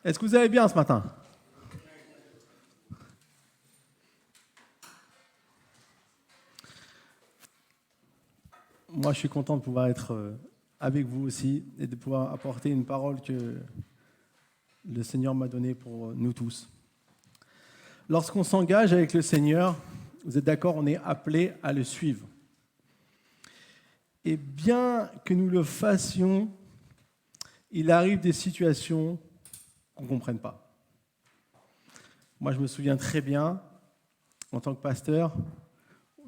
Est-ce que vous allez bien ce matin? Moi, je suis content de pouvoir être avec vous aussi et de pouvoir apporter une parole que le Seigneur m'a donnée pour nous tous. Lorsqu'on s'engage avec le Seigneur, vous êtes d'accord, on est appelé à le suivre. Et bien que nous le fassions, il arrive des situations qu'on ne comprenne pas. Moi, je me souviens très bien, en tant que pasteur,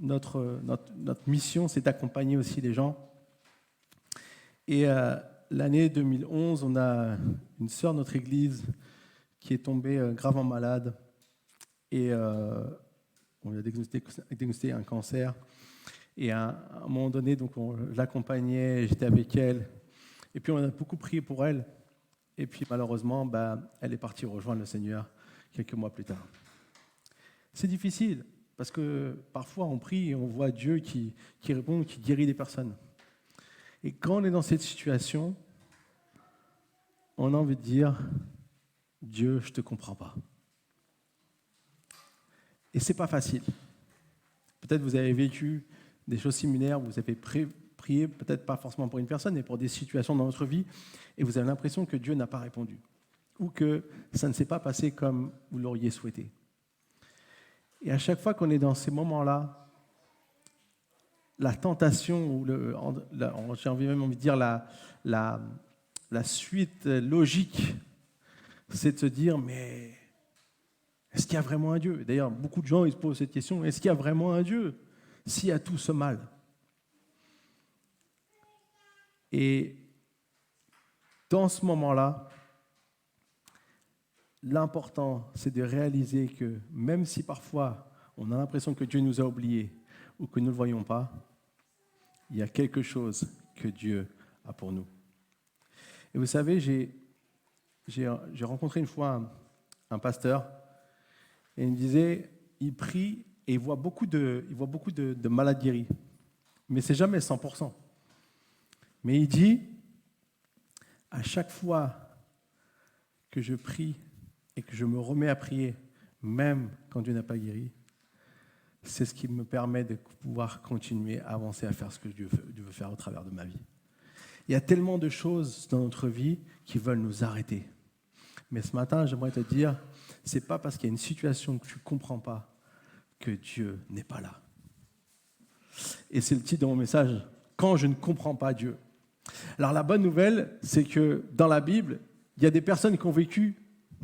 notre mission, c'est d'accompagner aussi les gens. Et l'année 2011, on a une sœur de notre église qui est tombée gravement malade et on lui a diagnostiqué un cancer. Et à un moment donné, donc je l'accompagnais, j'étais avec elle. Et puis on a beaucoup prié pour elle. Et puis malheureusement, elle est partie rejoindre le Seigneur quelques mois plus tard. C'est difficile parce que parfois on prie et on voit Dieu qui répond, qui guérit des personnes. Et quand on est dans cette situation, on a envie de dire « Dieu, je ne te comprends pas ». Et ce n'est pas facile. Peut-être vous avez vécu des choses similaires, vous avez prié, peut-être pas forcément pour une personne, mais pour des situations dans votre vie, et vous avez l'impression que Dieu n'a pas répondu, ou que ça ne s'est pas passé comme vous l'auriez souhaité. Et à chaque fois qu'on est dans ces moments-là, la tentation, ou j'ai même envie de dire la suite logique, c'est de se dire, mais est-ce qu'il y a vraiment un Dieu? D'ailleurs, beaucoup de gens ils se posent cette question, est-ce qu'il y a vraiment un Dieu s'il y a tout ce mal? Et dans ce moment-là, l'important, c'est de réaliser que même si parfois on a l'impression que Dieu nous a oubliés ou que nous ne le voyons pas, il y a quelque chose que Dieu a pour nous. Et vous savez, j'ai rencontré une fois un pasteur et il me disait, il prie et il voit beaucoup de malades guéris, mais c'est jamais 100%. Mais il dit, à chaque fois que je prie et que je me remets à prier, même quand Dieu n'a pas guéri, c'est ce qui me permet de pouvoir continuer à avancer, à faire ce que Dieu veut faire au travers de ma vie. Il y a tellement de choses dans notre vie qui veulent nous arrêter. Mais ce matin, j'aimerais te dire, ce n'est pas parce qu'il y a une situation que tu ne comprends pas que Dieu n'est pas là. Et c'est le titre de mon message, « Quand je ne comprends pas Dieu ». Alors la bonne nouvelle, c'est que dans la Bible, il y a des personnes qui ont vécu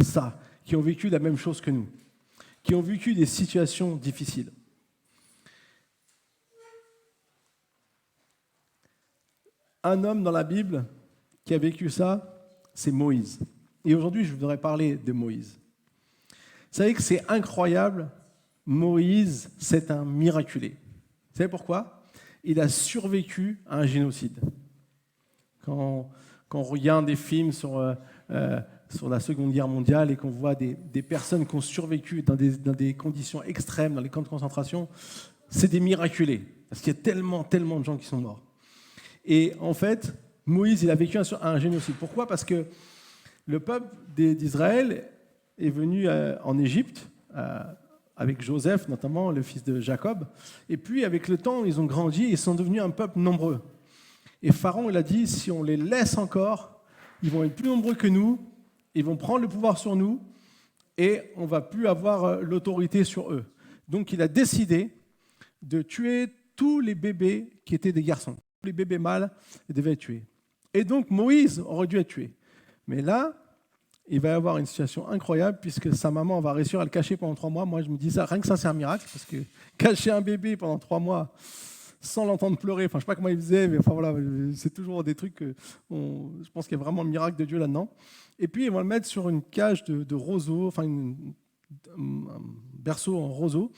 ça, qui ont vécu la même chose que nous, qui ont vécu des situations difficiles. Un homme dans la Bible qui a vécu ça, c'est Moïse. Et aujourd'hui, je voudrais parler de Moïse. Vous savez que c'est incroyable, Moïse, c'est un miraculé. Vous savez pourquoi? Il a survécu à un génocide. Quand on regarde des films sur la Seconde Guerre mondiale et qu'on voit des personnes qui ont survécu dans des conditions extrêmes, dans les camps de concentration, c'est des miraculés. Parce qu'il y a tellement de gens qui sont morts. Et en fait, Moïse, il a vécu un génocide. Pourquoi? Parce que le peuple d'Israël est venu en Égypte, avec Joseph notamment, le fils de Jacob. Et puis, avec le temps, ils ont grandi et ils sont devenus un peuple nombreux. Et Pharaon, il a dit, si on les laisse encore, ils vont être plus nombreux que nous, ils vont prendre le pouvoir sur nous, et on ne va plus avoir l'autorité sur eux. Donc, il a décidé de tuer tous les bébés qui étaient des garçons. Les bébés mâles devaient être tués. Et donc, Moïse aurait dû être tué. Mais là, il va y avoir une situation incroyable puisque sa maman va réussir à le cacher pendant 3 mois. Moi, je me dis ça, rien que ça, c'est un miracle parce que cacher un bébé pendant 3 mois sans l'entendre pleurer, enfin, je ne sais pas comment il faisait, mais enfin, voilà, c'est toujours des trucs que je pense qu'il y a vraiment le miracle de Dieu là-dedans. Et puis, ils vont le mettre sur une cage de roseaux, enfin, un berceau en roseau,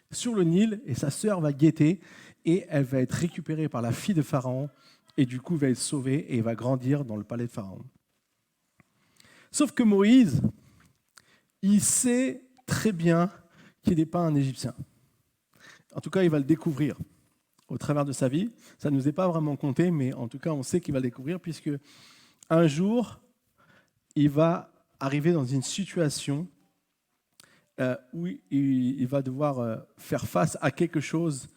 sur le Nil, et sa sœur va guetter, et elle va être récupérée par la fille de Pharaon, et du coup, va être sauvée, et va grandir dans le palais de Pharaon. Sauf que Moïse, il sait très bien qu'il n'est pas un Égyptien. En tout cas, il va le découvrir au travers de sa vie. Ça ne nous est pas vraiment compté, mais en tout cas, on sait qu'il va le découvrir, puisque un jour, il va arriver dans une situation où il va devoir faire face à quelque chose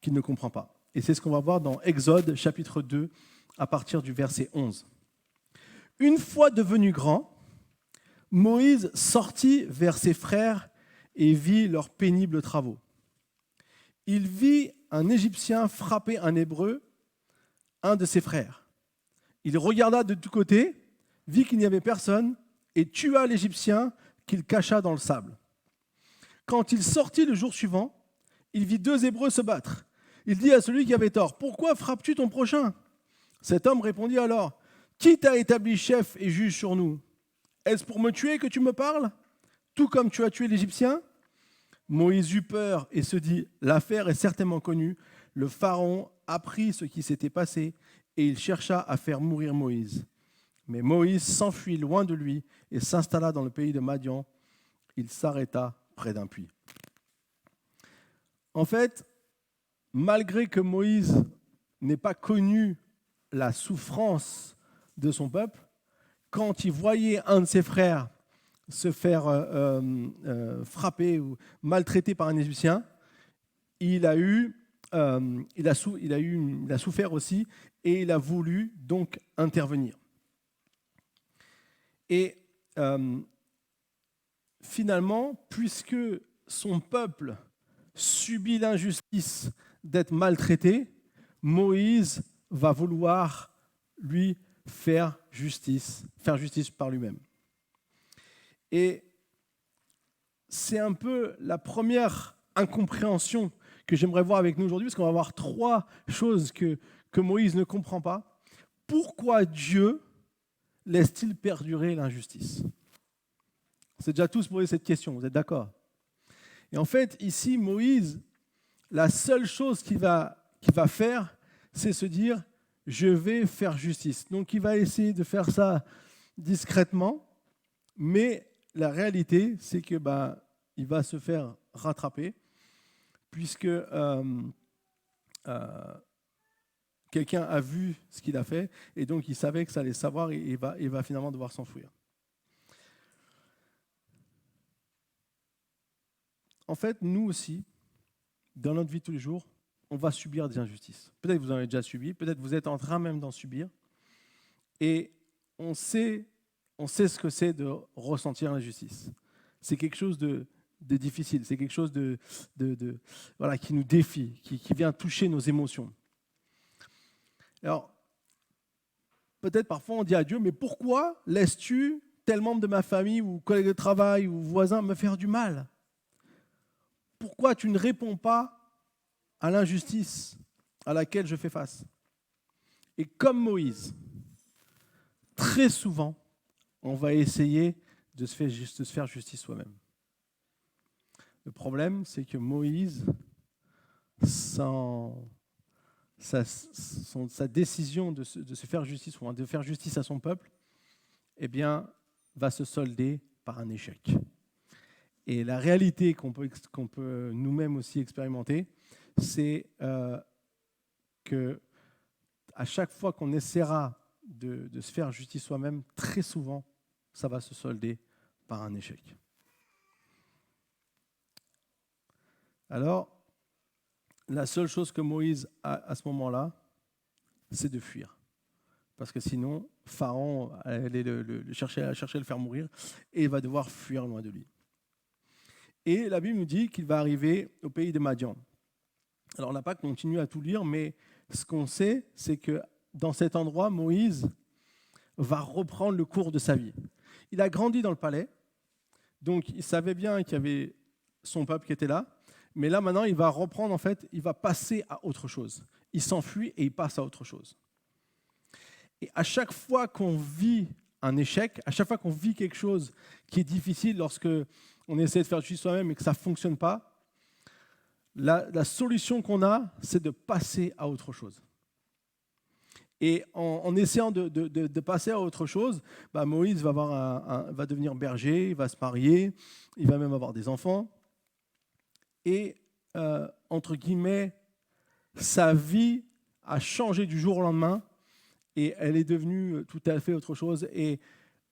qu'il ne comprend pas. Et c'est ce qu'on va voir dans Exode, chapitre 2, à partir du verset 11. Une fois devenu grand, Moïse sortit vers ses frères et vit leurs pénibles travaux. Il vit un Égyptien frapper un Hébreu, un de ses frères. Il regarda de tous côtés, vit qu'il n'y avait personne, et tua l'Égyptien qu'il cacha dans le sable. Quand il sortit le jour suivant, il vit 2 Hébreux se battre. Il dit à celui qui avait tort, « Pourquoi frappes-tu ton prochain ?» Cet homme répondit alors, « Qui t'a établi chef et juge sur nous ? Est-ce pour me tuer que tu me parles, tout comme tu as tué l'Égyptien ?» Moïse eut peur et se dit, « L'affaire est certainement connue. » Le Pharaon apprit ce qui s'était passé et il chercha à faire mourir Moïse. Mais Moïse s'enfuit loin de lui et s'installa dans le pays de Madian. Il s'arrêta près d'un puits. En fait, malgré que Moïse n'ait pas connu la souffrance de son peuple, quand il voyait un de ses frères se faire frapper ou maltraiter par un Égyptien, il a souffert aussi et il a voulu donc intervenir. Et finalement, puisque son peuple subit l'injustice d'être maltraité, Moïse va vouloir lui faire justice par lui-même. Et c'est un peu la première incompréhension que j'aimerais voir avec nous aujourd'hui, parce qu'on va voir 3 choses que Moïse ne comprend pas. Pourquoi Dieu laisse-t-il perdurer l'injustice ? On s'est déjà tous posé cette question, vous êtes d'accord ? Et en fait, ici, Moïse, la seule chose qu'il va faire, c'est se dire « je vais faire justice ». Donc, il va essayer de faire ça discrètement, mais la réalité, c'est que il va se faire rattraper, puisque quelqu'un a vu ce qu'il a fait, et donc il savait que ça allait savoir, et il va finalement devoir s'enfuir. En fait, nous aussi, dans notre vie de tous les jours, on va subir des injustices. Peut-être que vous en avez déjà subi, peut-être que vous êtes en train même d'en subir. Et on sait ce que c'est de ressentir l'injustice. C'est quelque chose de difficile, c'est quelque chose voilà, qui nous défie, qui vient toucher nos émotions. Alors, peut-être parfois on dit à Dieu, mais pourquoi laisses-tu tel membre de ma famille ou collègue de travail ou voisin me faire du mal ? Pourquoi tu ne réponds pas à l'injustice à laquelle je fais face ? Et comme Moïse, très souvent, on va essayer de se faire justice soi-même. Le problème, c'est que Moïse, sa décision de se faire justice ou de faire justice à son peuple, eh bien, va se solder par un échec. Et la réalité qu'on peut nous-mêmes aussi expérimenter, c'est que à chaque fois qu'on essaiera de se faire justice soi-même, très souvent, ça va se solder par un échec. Alors, la seule chose que Moïse a à ce moment-là, c'est de fuir. Parce que sinon, Pharaon allait chercher à le faire mourir et il va devoir fuir loin de lui. Et la Bible nous dit qu'il va arriver au pays de Madian. Alors, on n'a pas continué à tout lire, mais ce qu'on sait, c'est que dans cet endroit, Moïse va reprendre le cours de sa vie. Il a grandi dans le palais, donc il savait bien qu'il y avait son peuple qui était là, mais là maintenant, il va reprendre, en fait, il va passer à autre chose. Il s'enfuit et il passe à autre chose. Et à chaque fois qu'on vit un échec, à chaque fois qu'on vit quelque chose qui est difficile, lorsque on essaie de faire justice soi-même et que ça ne fonctionne pas, la solution qu'on a, c'est de passer à autre chose. Et en essayant de passer à autre chose, Moïse va devenir berger, il va se marier, il va même avoir des enfants. Et, entre guillemets, sa vie a changé du jour au lendemain et elle est devenue tout à fait autre chose. Et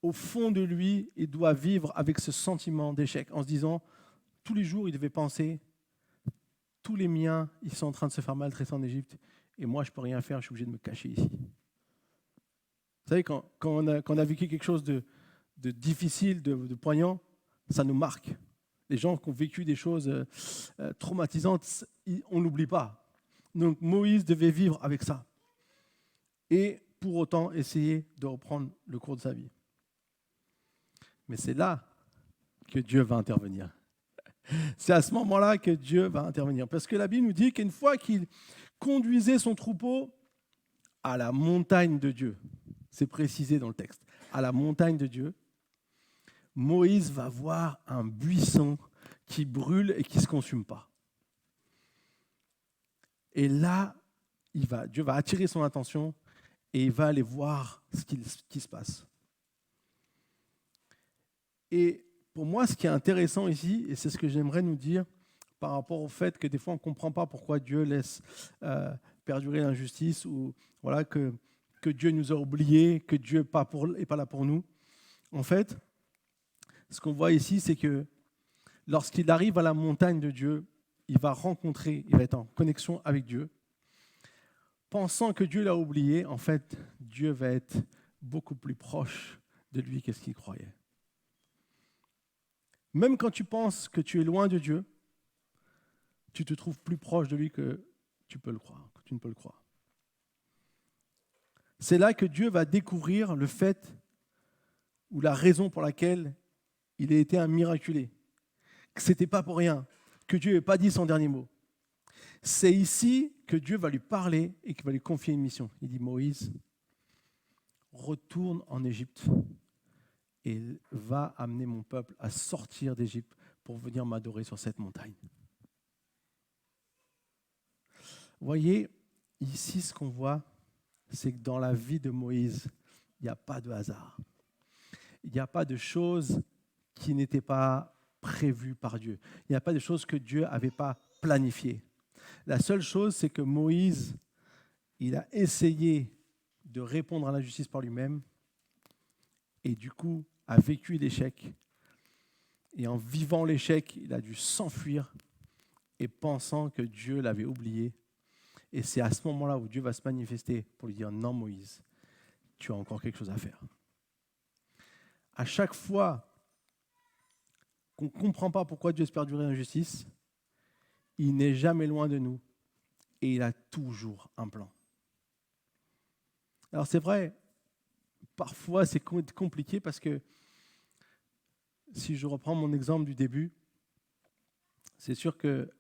au fond de lui, il doit vivre avec ce sentiment d'échec, en se disant, tous les jours, il devait penser, tous les miens, ils sont en train de se faire maltraiter en Égypte, et moi, je ne peux rien faire, je suis obligé de me cacher ici. Vous savez, quand on a vécu quelque chose de difficile, de poignant, ça nous marque. Les gens qui ont vécu des choses traumatisantes, on n'oublie pas. Donc Moïse devait vivre avec ça. Et pour autant essayer de reprendre le cours de sa vie. Mais c'est là que Dieu va intervenir. C'est à ce moment-là que Dieu va intervenir. Parce que la Bible nous dit qu'une fois qu'il conduisait son troupeau à la montagne de Dieu, c'est précisé dans le texte, à la montagne de Dieu, Moïse va voir un buisson qui brûle et qui ne se consume pas. Et là, Dieu va attirer son attention et il va aller voir ce qui se passe. Et pour moi, ce qui est intéressant ici, et c'est ce que j'aimerais nous dire par rapport au fait que des fois on ne comprend pas pourquoi Dieu laisse perdurer l'injustice ou voilà, que Dieu nous a oubliés, que Dieu n'est pas là pour nous. En fait, ce qu'on voit ici, c'est que lorsqu'il arrive à la montagne de Dieu, il va être en connexion avec Dieu. Pensant que Dieu l'a oublié, en fait, Dieu va être beaucoup plus proche de lui que ce qu'il croyait. Même quand tu penses que tu es loin de Dieu, tu te trouves plus proche de lui que tu ne peux le croire. C'est là que Dieu va découvrir le fait ou la raison pour laquelle il a été un miraculé. Que ce n'était pas pour rien, que Dieu n'ait pas dit son dernier mot. C'est ici que Dieu va lui parler et qu'il va lui confier une mission. Il dit, Moïse, retourne en Égypte et va amener mon peuple à sortir d'Égypte pour venir m'adorer sur cette montagne. Vous voyez, ici ce qu'on voit, c'est que dans la vie de Moïse, il n'y a pas de hasard. Il n'y a pas de choses qui n'étaient pas prévues par Dieu. Il n'y a pas de choses que Dieu n'avait pas planifiées. La seule chose, c'est que Moïse, il a essayé de répondre à l'injustice par lui-même et du coup a vécu l'échec. Et en vivant l'échec, il a dû s'enfuir et pensant que Dieu l'avait oublié. Et c'est à ce moment-là où Dieu va se manifester pour lui dire « Non, Moïse, tu as encore quelque chose à faire. » À chaque fois qu'on ne comprend pas pourquoi Dieu se perdure l'injustice, il n'est jamais loin de nous et il a toujours un plan. Alors c'est vrai, parfois c'est compliqué parce que si je reprends mon exemple du début, c'est sûr que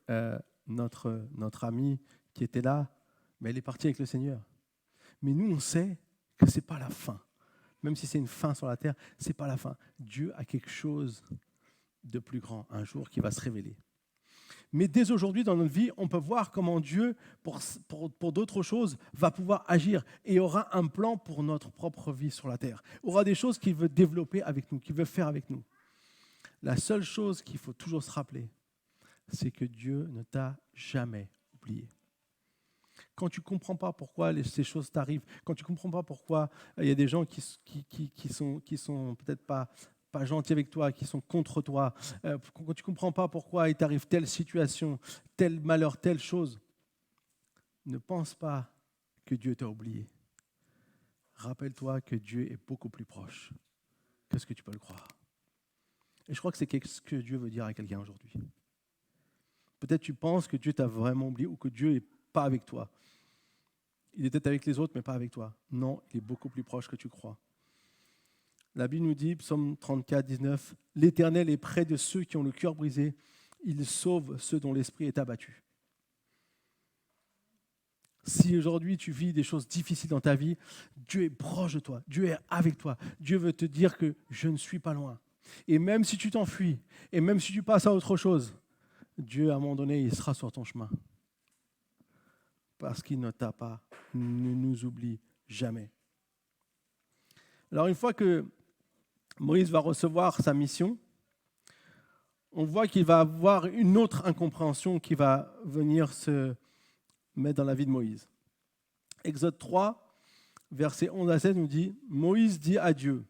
notre amie qui était là, mais elle est partie avec le Seigneur. Mais nous, on sait que ce n'est pas la fin. Même si c'est une fin sur la terre, ce n'est pas la fin. Dieu a quelque chose de plus grand, un jour qui va se révéler. Mais dès aujourd'hui, dans notre vie, on peut voir comment Dieu, pour d'autres choses, va pouvoir agir et aura un plan pour notre propre vie sur la terre. Aura des choses qu'il veut développer avec nous, qu'il veut faire avec nous. La seule chose qu'il faut toujours se rappeler, c'est que Dieu ne t'a jamais oublié. Quand tu ne comprends pas pourquoi ces choses t'arrivent, quand tu ne comprends pas pourquoi il y a des gens qui sont peut-être pas gentils avec toi, qui sont contre toi, quand tu ne comprends pas pourquoi il t'arrive telle situation, tel malheur, telle chose, ne pense pas que Dieu t'a oublié. Rappelle-toi que Dieu est beaucoup plus proche que ce que tu peux le croire. Et je crois que c'est ce que Dieu veut dire à quelqu'un aujourd'hui. Peut-être tu penses que Dieu t'a vraiment oublié ou que Dieu n'est pas avec toi. Il est peut-être avec les autres, mais pas avec toi. Non, il est beaucoup plus proche que tu crois. La Bible nous dit, psaume 34, 19, « L'Éternel est près de ceux qui ont le cœur brisé. Il sauve ceux dont l'esprit est abattu. » Si aujourd'hui tu vis des choses difficiles dans ta vie, Dieu est proche de toi. Dieu est avec toi. Dieu veut te dire que je ne suis pas loin. Et même si tu t'enfuis, et même si tu passes à autre chose, Dieu, à un moment donné, il sera sur ton chemin. Parce qu'il ne t'a pas, ne nous oublie jamais. Alors une fois que Moïse va recevoir sa mission, on voit qu'il va avoir une autre incompréhension qui va venir se mettre dans la vie de Moïse. Exode 3, versets 11 à 16 nous dit « Moïse dit à Dieu,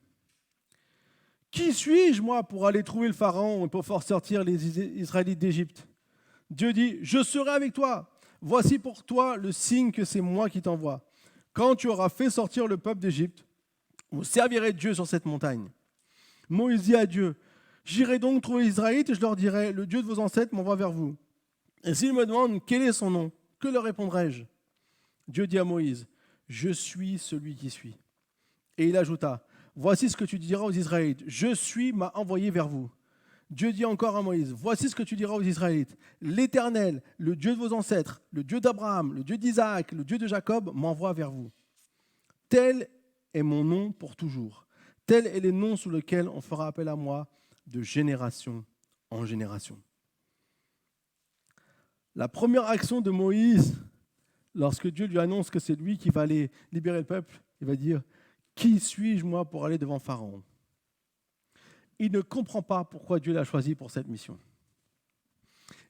Qui suis-je, moi, pour aller trouver le Pharaon et pour faire sortir les Israélites d'Égypte? Dieu dit, je serai avec toi. Voici pour toi le signe que c'est moi qui t'envoie. Quand tu auras fait sortir le peuple d'Égypte, vous servirez Dieu sur cette montagne. Moïse dit à Dieu, j'irai donc trouver les Israélites et je leur dirai, le Dieu de vos ancêtres m'envoie vers vous. Et s'ils me demandent quel est son nom, que leur répondrai-je? Dieu dit à Moïse, je suis celui qui suis. Et il ajouta, voici ce que tu diras aux Israélites, je suis m'a envoyé vers vous. Dieu dit encore à Moïse, voici ce que tu diras aux Israélites, l'Éternel, le Dieu de vos ancêtres, le Dieu d'Abraham, le Dieu d'Isaac, le Dieu de Jacob m'envoie vers vous. Tel est mon nom pour toujours. Tel est le nom sous lequel on fera appel à moi de génération en génération. La première action de Moïse, lorsque Dieu lui annonce que c'est lui qui va aller libérer le peuple, il va dire, qui suis-je moi pour aller devant Pharaon? Il ne comprend pas pourquoi Dieu l'a choisi pour cette mission.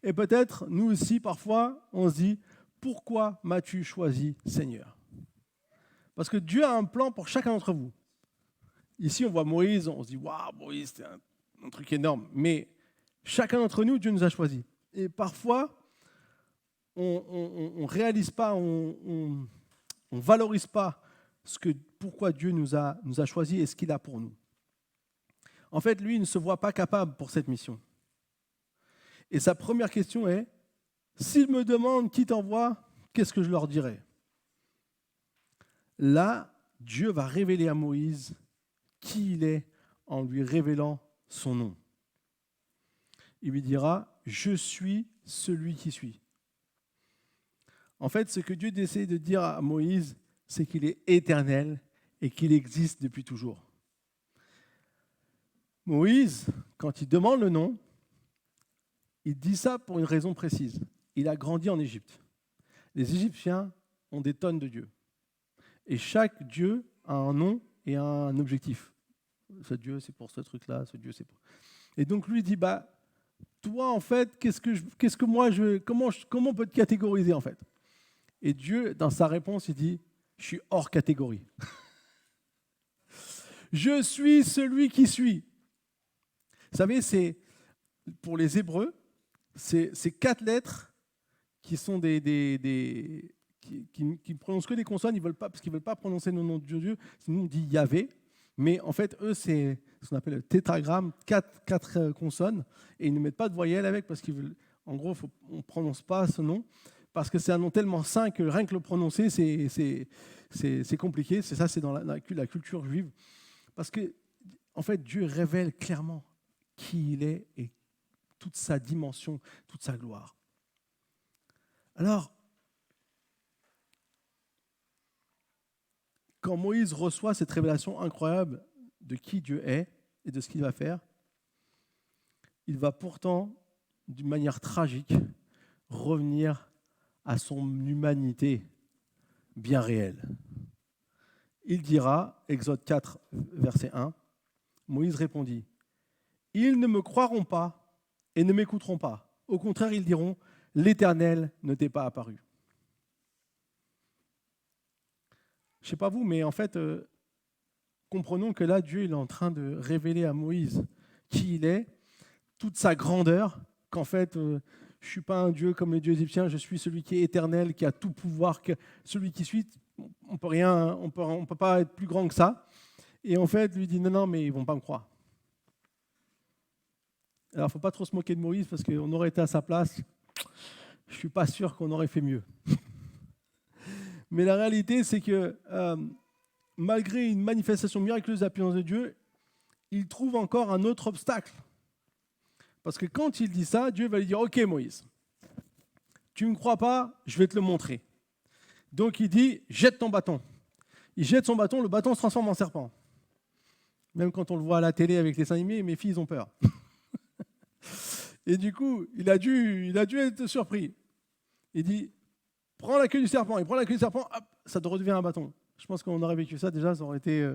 Et peut-être, nous aussi, parfois, on se dit, pourquoi m'as-tu choisi, Seigneur? Parce que Dieu a un plan pour chacun d'entre vous. Ici, on voit Moïse, on se dit, waouh, Moïse, c'est un truc énorme. Mais chacun d'entre nous, Dieu nous a choisis. Et parfois, on ne réalise pas, on ne valorise pas pourquoi Dieu nous a choisis et ce qu'il a pour nous. En fait, lui, il ne se voit pas capable pour cette mission. Et sa première question est, s'ils me demandent qui t'envoie, qu'est-ce que je leur dirai? Là, Dieu va révéler à Moïse qui il est en lui révélant son nom. Il lui dira, je suis celui qui suis. En fait, ce que Dieu essaie de dire à Moïse, c'est qu'il est éternel et qu'il existe depuis toujours. Moïse, quand il demande le nom, il dit ça pour une raison précise. Il a grandi en Égypte. Les Égyptiens ont des tonnes de dieux. Et chaque dieu a un nom et un objectif. Ce dieu, c'est pour ce truc-là, ce dieu, c'est pour... Et donc lui dit, toi, en fait, comment on peut te catégoriser, en fait? Et Dieu, dans sa réponse, il dit, je suis hors catégorie. Je suis celui qui suis. Vous savez, pour les Hébreux, c'est 4 lettres qui sont qui ne prononcent que des consonnes, parce qu'ils ne veulent pas prononcer le nom de Dieu. Sinon, on dit Yahvé. Mais en fait, eux, c'est ce qu'on appelle le tétragramme, 4 consonnes, et ils ne mettent pas de voyelles avec, parce qu'en gros, on ne prononce pas ce nom, parce que c'est un nom tellement saint que rien que le prononcer, c'est compliqué. C'est dans la culture juive. Parce que, en fait, Dieu révèle clairement qui il est et toute sa dimension, toute sa gloire. Alors, quand Moïse reçoit cette révélation incroyable de qui Dieu est et de ce qu'il va faire, il va pourtant, d'une manière tragique, revenir à son humanité bien réelle. Il dira, Exode 4, verset 1, Moïse répondit, « Ils ne me croiront pas et ne m'écouteront pas. Au contraire, ils diront, « L'Éternel ne t'est pas apparu. » Je ne sais pas vous, mais en fait, comprenons que là, Dieu il est en train de révéler à Moïse qui il est, toute sa grandeur, qu'en fait, je ne suis pas un Dieu comme les dieux égyptiens, je suis celui qui est éternel, qui a tout pouvoir, celui qui suit, on peut pas être plus grand que ça. Et en fait, lui dit, non, mais ils ne vont pas me croire. Alors, il ne faut pas trop se moquer de Moïse, parce qu'on aurait été à sa place, je ne suis pas sûr qu'on aurait fait mieux. Mais la réalité, c'est que malgré une manifestation miraculeuse de la puissance de Dieu, il trouve encore un autre obstacle. Parce que quand il dit ça, Dieu va lui dire, « Ok Moïse, tu ne me crois pas, je vais te le montrer. » Donc il dit, « Jette ton bâton. » Il jette son bâton, le bâton se transforme en serpent. Même quand on le voit à la télé avec les dessins animés, mes filles ont peur. Et du coup, il a dû être surpris. Il dit, prends la queue du serpent. Il prend la queue du serpent, hop, ça te redevient un bâton. Je pense qu'on aurait vécu ça déjà, ça aurait été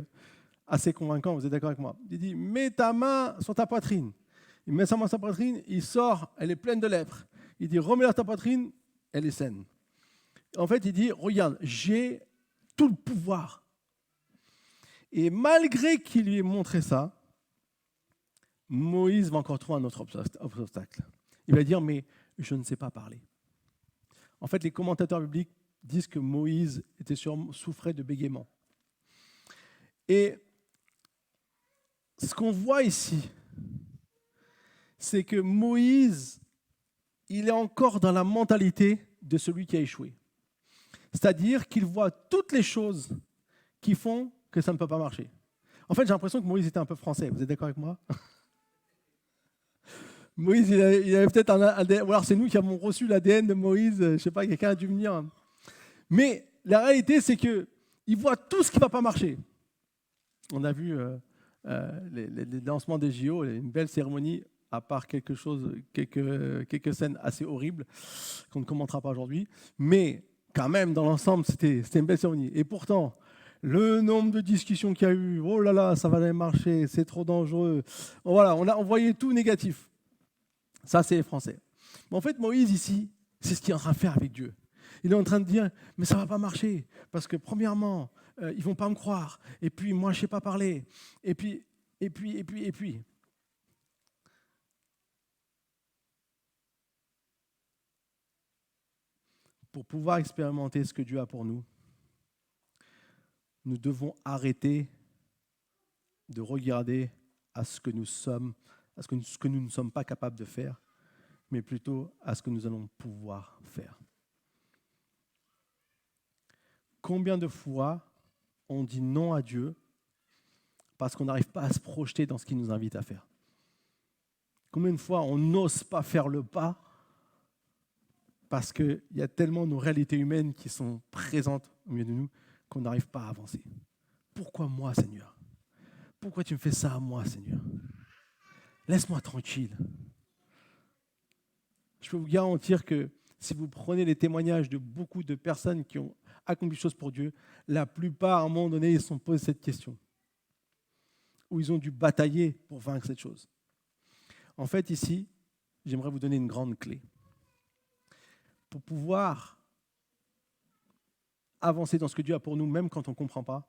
assez convaincant, vous êtes d'accord avec moi? Il dit, mets ta main sur ta poitrine. Il met sa main sur sa poitrine, il sort, elle est pleine de lèpre. Il dit, remets-la sur ta poitrine, elle est saine. En fait, il dit, regarde, j'ai tout le pouvoir. Et malgré qu'il lui ait montré ça, Moïse va encore trouver un autre obstacle. Il va dire, mais je ne sais pas parler. En fait, les commentateurs bibliques disent que Moïse souffrait de bégaiement. Et ce qu'on voit ici, c'est que Moïse, il est encore dans la mentalité de celui qui a échoué. C'est-à-dire qu'il voit toutes les choses qui font que ça ne peut pas marcher. En fait, j'ai l'impression que Moïse était un peu français. Vous êtes d'accord avec moi? Moïse, il avait peut-être un ADN, ou alors c'est nous qui avons reçu l'ADN de Moïse, je ne sais pas, quelqu'un a dû venir. Mais la réalité, c'est qu'il voit tout ce qui ne va pas marcher. On a vu les lancements des JO, une belle cérémonie, à part quelques scènes assez horribles qu'on ne commentera pas aujourd'hui. Mais quand même, dans l'ensemble, c'était une belle cérémonie. Et pourtant, le nombre de discussions qu'il y a eu, oh là là, ça va jamais marcher, c'est trop dangereux. Voilà, on voyait tout négatif. Ça, c'est les Français. Mais en fait, Moïse, ici, c'est ce qu'il est en train de faire avec Dieu. Il est en train de dire, mais ça ne va pas marcher, parce que premièrement, ils ne vont pas me croire, et puis moi, je ne sais pas parler, et puis. Pour pouvoir expérimenter ce que Dieu a pour nous, nous devons arrêter de regarder à ce que nous sommes, à ce que nous ne sommes pas capables de faire, mais plutôt à ce que nous allons pouvoir faire. Combien de fois on dit non à Dieu parce qu'on n'arrive pas à se projeter dans ce qu'il nous invite à faire? Combien de fois on n'ose pas faire le pas parce qu'il y a tellement nos réalités humaines qui sont présentes au milieu de nous qu'on n'arrive pas à avancer? Pourquoi moi, Seigneur? Pourquoi tu me fais ça à moi, Seigneur? Laisse-moi tranquille. Je peux vous garantir que si vous prenez les témoignages de beaucoup de personnes qui ont accompli des choses pour Dieu, la plupart, à un moment donné, ils se sont posés cette question. Ou ils ont dû batailler pour vaincre cette chose. En fait, ici, j'aimerais vous donner une grande clé. Pour pouvoir avancer dans ce que Dieu a pour nous, même quand on ne comprend pas,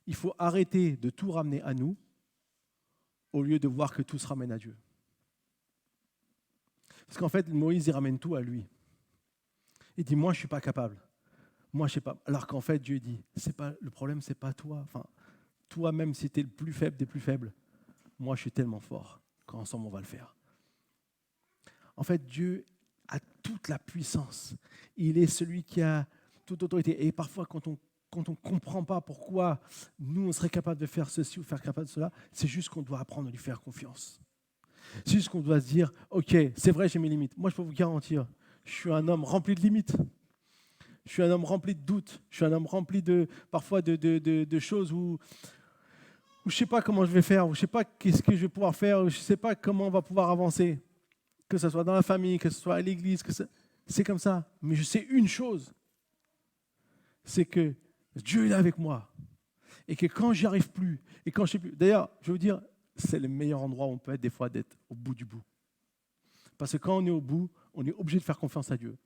il faut arrêter de tout ramener à nous au lieu de voir que tout se ramène à Dieu. Parce qu'en fait, Moïse, il ramène tout à lui. Il dit, moi, je ne suis pas capable. Moi, je ne sais pas. Alors qu'en fait, Dieu dit, le problème, ce n'est pas toi. Enfin, toi, même si tu es le plus faible des plus faibles, moi, je suis tellement fort qu'ensemble, on va le faire. En fait, Dieu a toute la puissance. Il est celui qui a toute autorité. Et parfois, quand on ne comprend pas pourquoi nous, on serait capable de faire ceci ou faire capable de cela, c'est juste qu'on doit apprendre à lui faire confiance. C'est juste qu'on doit se dire, ok, c'est vrai, j'ai mes limites. Moi, je peux vous garantir, je suis un homme rempli de limites. Je suis un homme rempli de doutes. Je suis un homme rempli parfois de choses où je ne sais pas comment je vais faire, où je ne sais pas qu'est-ce que je vais pouvoir faire, où je ne sais pas comment on va pouvoir avancer. Que ce soit dans la famille, que ce soit à l'église, c'est comme ça. Mais je sais une chose, c'est que Dieu est là avec moi. Et que quand j'y arrive plus, et quand je sais plus. D'ailleurs, je vais vous dire, c'est le meilleur endroit où on peut être des fois, d'être au bout du bout. Parce que quand on est au bout, on est obligé de faire confiance à Dieu.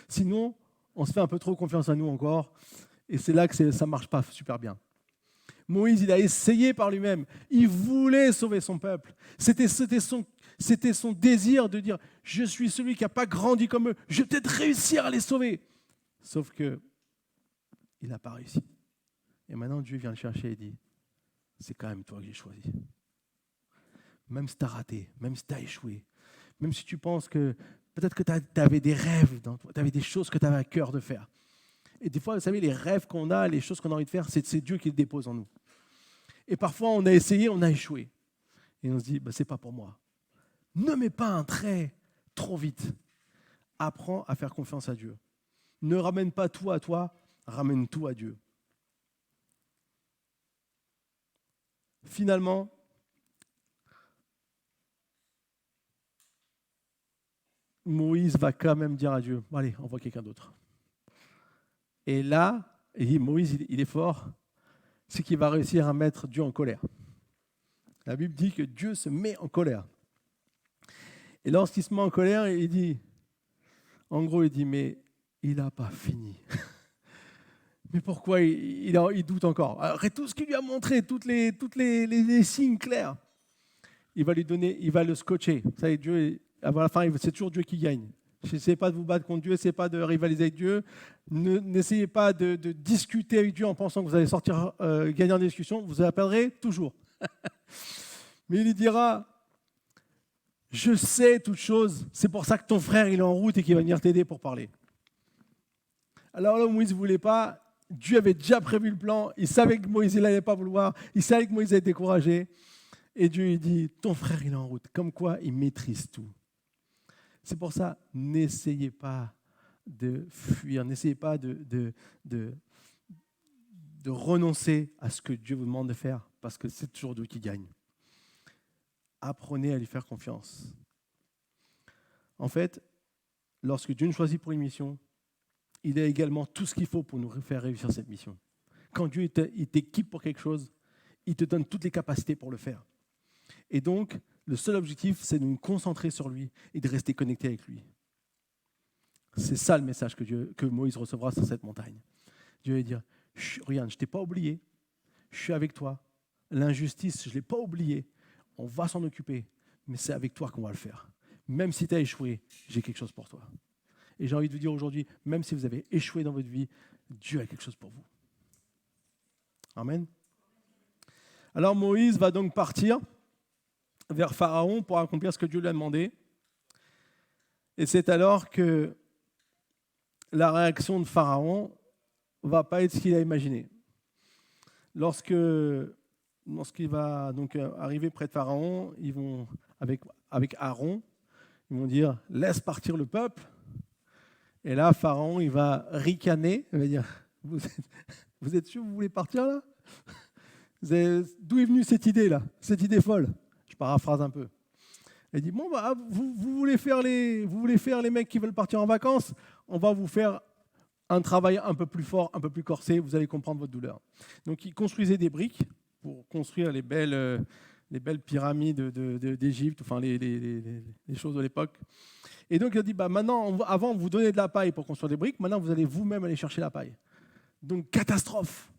Sinon, on se fait un peu trop confiance à nous encore, et c'est là que ça ne marche pas super bien. Moïse, il a essayé par lui-même. Il voulait sauver son peuple. C'était son désir de dire, je suis celui qui n'a pas grandi comme eux, je vais peut-être réussir à les sauver. Sauf que il n'a pas réussi. Et maintenant, Dieu vient le chercher et dit, c'est quand même toi que j'ai choisi. Même si tu as raté, même si tu as échoué, même si tu penses que peut-être que tu avais des rêves, tu avais des choses que tu avais à cœur de faire. Et des fois, vous savez, les rêves qu'on a, les choses qu'on a envie de faire, c'est Dieu qui les dépose en nous. Et parfois, on a essayé, on a échoué. Et on se dit, c'est pas pour moi. Ne mets pas un trait trop vite. Apprends à faire confiance à Dieu. Ne ramène pas tout à toi, ramène tout à Dieu. Finalement, Moïse va quand même dire à Dieu, allez, envoie quelqu'un d'autre. Et là, Moïse, il est fort, c'est qu'il va réussir à mettre Dieu en colère. La Bible dit que Dieu se met en colère. Et lorsqu'il se met en colère, il dit, mais il n'a pas fini. Mais pourquoi il doute encore? Après tout ce qu'il lui a montré, tous les signes clairs, il va lui donner, il va le scotcher. Vous savez, Dieu, à la fin, c'est toujours Dieu qui gagne. N'essayez pas de vous battre contre Dieu, n'essayez pas de rivaliser avec Dieu, n'essayez pas de discuter avec Dieu en pensant que vous allez sortir gagnant des discussions, vous appellerez toujours. Mais il lui dira, je sais toutes choses, c'est pour ça que ton frère il est en route et qu'il va venir t'aider pour parler. Alors là, Moïse ne voulait pas, Dieu avait déjà prévu le plan, il savait que Moïse n'allait pas vouloir, il savait que Moïse allait être découragé. Et Dieu lui dit, ton frère il est en route, comme quoi il maîtrise tout. C'est pour ça, n'essayez pas de fuir, n'essayez pas de renoncer à ce que Dieu vous demande de faire, parce que c'est toujours Dieu qui gagne. Apprenez à lui faire confiance. En fait, lorsque Dieu nous choisit pour une mission, il a également tout ce qu'il faut pour nous faire réussir cette mission. Quand Dieu il t'équipe pour quelque chose, il te donne toutes les capacités pour le faire. Et donc, le seul objectif, c'est de nous concentrer sur lui et de rester connecté avec lui. C'est ça le message que Moïse recevra sur cette montagne. Dieu va dire, regarde, je ne t'ai pas oublié, je suis avec toi. L'injustice, je ne l'ai pas oublié, on va s'en occuper, mais c'est avec toi qu'on va le faire. Même si tu as échoué, j'ai quelque chose pour toi. Et j'ai envie de vous dire aujourd'hui, même si vous avez échoué dans votre vie, Dieu a quelque chose pour vous. Amen. Alors Moïse va donc partir vers Pharaon pour accomplir ce que Dieu lui a demandé. Et c'est alors que la réaction de Pharaon ne va pas être ce qu'il a imaginé. Lorsqu'il va donc arriver près de Pharaon, ils vont, avec Aaron, ils vont dire « laisse partir le peuple ». Et là, Pharaon, il va ricaner, il va dire « vous êtes sûr que vous voulez partir là ? D'où est venue cette idée là, cette idée folle ?» Je paraphrase un peu. Il dit, bon, bah, vous voulez faire les mecs qui veulent partir en vacances, on va vous faire un travail un peu plus fort, un peu plus corsé, vous allez comprendre votre douleur. Donc, ils construisaient des briques pour construire les belles pyramides d'Égypte, enfin les choses de l'époque. Et donc, il a dit, bah, maintenant, avant, vous donnez de la paille pour construire des briques, maintenant, vous allez vous-même aller chercher la paille. Donc, catastrophe.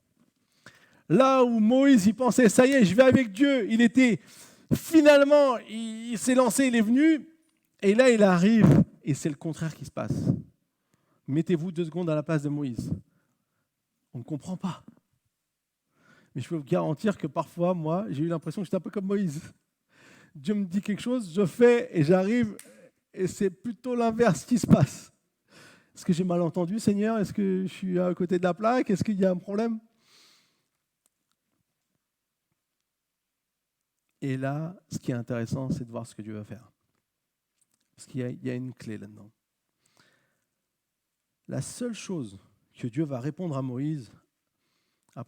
Là où Moïse, il pensait, ça y est, je vais avec Dieu, finalement, il s'est lancé, il est venu, et là, il arrive, et c'est le contraire qui se passe. Mettez-vous 2 secondes à la place de Moïse. On ne comprend pas. Mais je peux vous garantir que parfois, moi, j'ai eu l'impression que j'étais un peu comme Moïse. Dieu me dit quelque chose, je fais, et j'arrive, et c'est plutôt l'inverse qui se passe. Est-ce que j'ai mal entendu, Seigneur ? Est-ce que je suis à côté de la plaque ? Est-ce qu'il y a un problème ? Et là, ce qui est intéressant, c'est de voir ce que Dieu va faire. Parce qu'il y a une clé là-dedans. La seule chose que Dieu va répondre à Moïse, on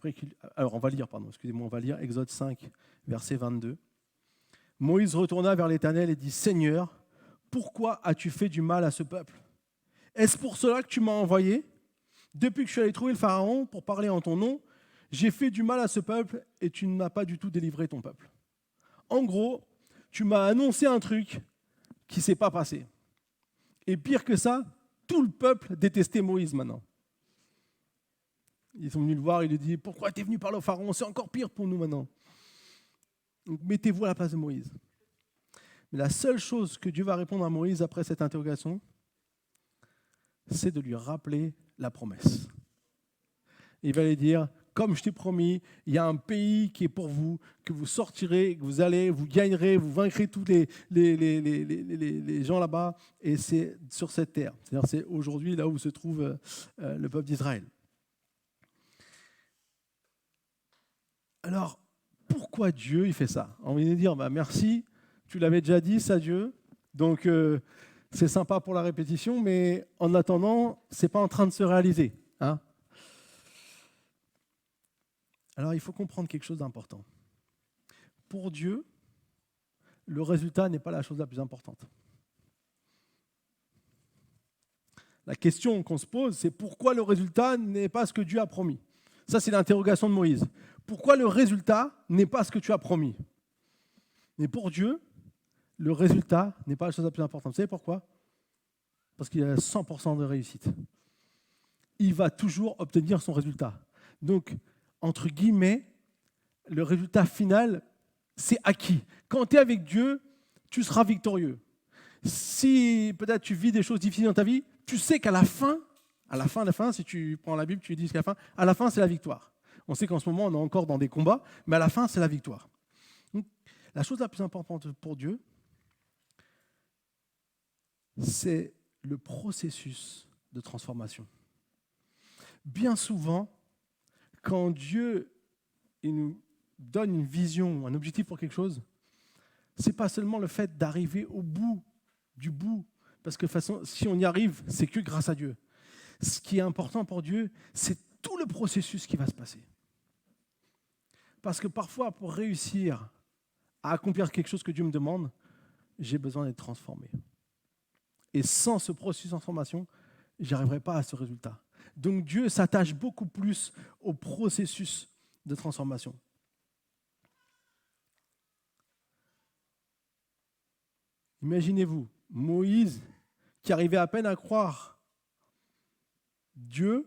va lire Exode 5, verset 22. Moïse retourna vers l'Éternel et dit, « Seigneur, pourquoi as-tu fait du mal à ce peuple ? Est-ce pour cela que tu m'as envoyé ? Depuis que je suis allé trouver le Pharaon pour parler en ton nom, j'ai fait du mal à ce peuple et tu n'as pas du tout délivré ton peuple. En gros, tu m'as annoncé un truc qui ne s'est pas passé. Et pire que ça, tout le peuple détestait Moïse maintenant. Ils sont venus le voir, il lui dit, pourquoi tu es venu parler au Pharaon ? C'est encore pire pour nous maintenant. Donc mettez-vous à la place de Moïse. Mais la seule chose que Dieu va répondre à Moïse après cette interrogation, c'est de lui rappeler la promesse. Il va lui dire, comme je t'ai promis, il y a un pays qui est pour vous, que vous sortirez, que vous allez, vous gagnerez, vous vaincrez tous les gens là-bas, et c'est sur cette terre. C'est-à-dire c'est aujourd'hui là où se trouve le peuple d'Israël. Alors, pourquoi Dieu il fait ça ? On va dire, bah, merci, tu l'avais déjà dit, ça Dieu, donc c'est sympa pour la répétition, mais en attendant, ce n'est pas en train de se réaliser. Hein ? Alors, il faut comprendre quelque chose d'important. Pour Dieu, le résultat n'est pas la chose la plus importante. La question qu'on se pose, c'est pourquoi le résultat n'est pas ce que Dieu a promis ? Ça, c'est l'interrogation de Moïse. Pourquoi le résultat n'est pas ce que tu as promis ? Mais pour Dieu, le résultat n'est pas la chose la plus importante. Vous savez pourquoi ? Parce qu'il a 100% de réussite. Il va toujours obtenir son résultat. Donc, entre guillemets, le résultat final, c'est acquis. Quand tu es avec Dieu, tu seras victorieux. Si peut-être tu vis des choses difficiles dans ta vie, tu sais qu'à la fin, si tu prends la Bible, tu dis qu'à la fin, c'est la victoire. On sait qu'en ce moment, on est encore dans des combats, mais à la fin, c'est la victoire. Donc, la chose la plus importante pour Dieu, c'est le processus de transformation. Bien souvent, quand Dieu il nous donne une vision, un objectif pour quelque chose, ce n'est pas seulement le fait d'arriver au bout du bout, parce que de toute façon, si on y arrive, c'est que grâce à Dieu. Ce qui est important pour Dieu, c'est tout le processus qui va se passer. Parce que parfois, pour réussir à accomplir quelque chose que Dieu me demande, j'ai besoin d'être transformé. Et sans ce processus de transformation, je n'arriverai pas à ce résultat. Donc Dieu s'attache beaucoup plus au processus de transformation. Imaginez-vous, Moïse, qui arrivait à peine à croire, Dieu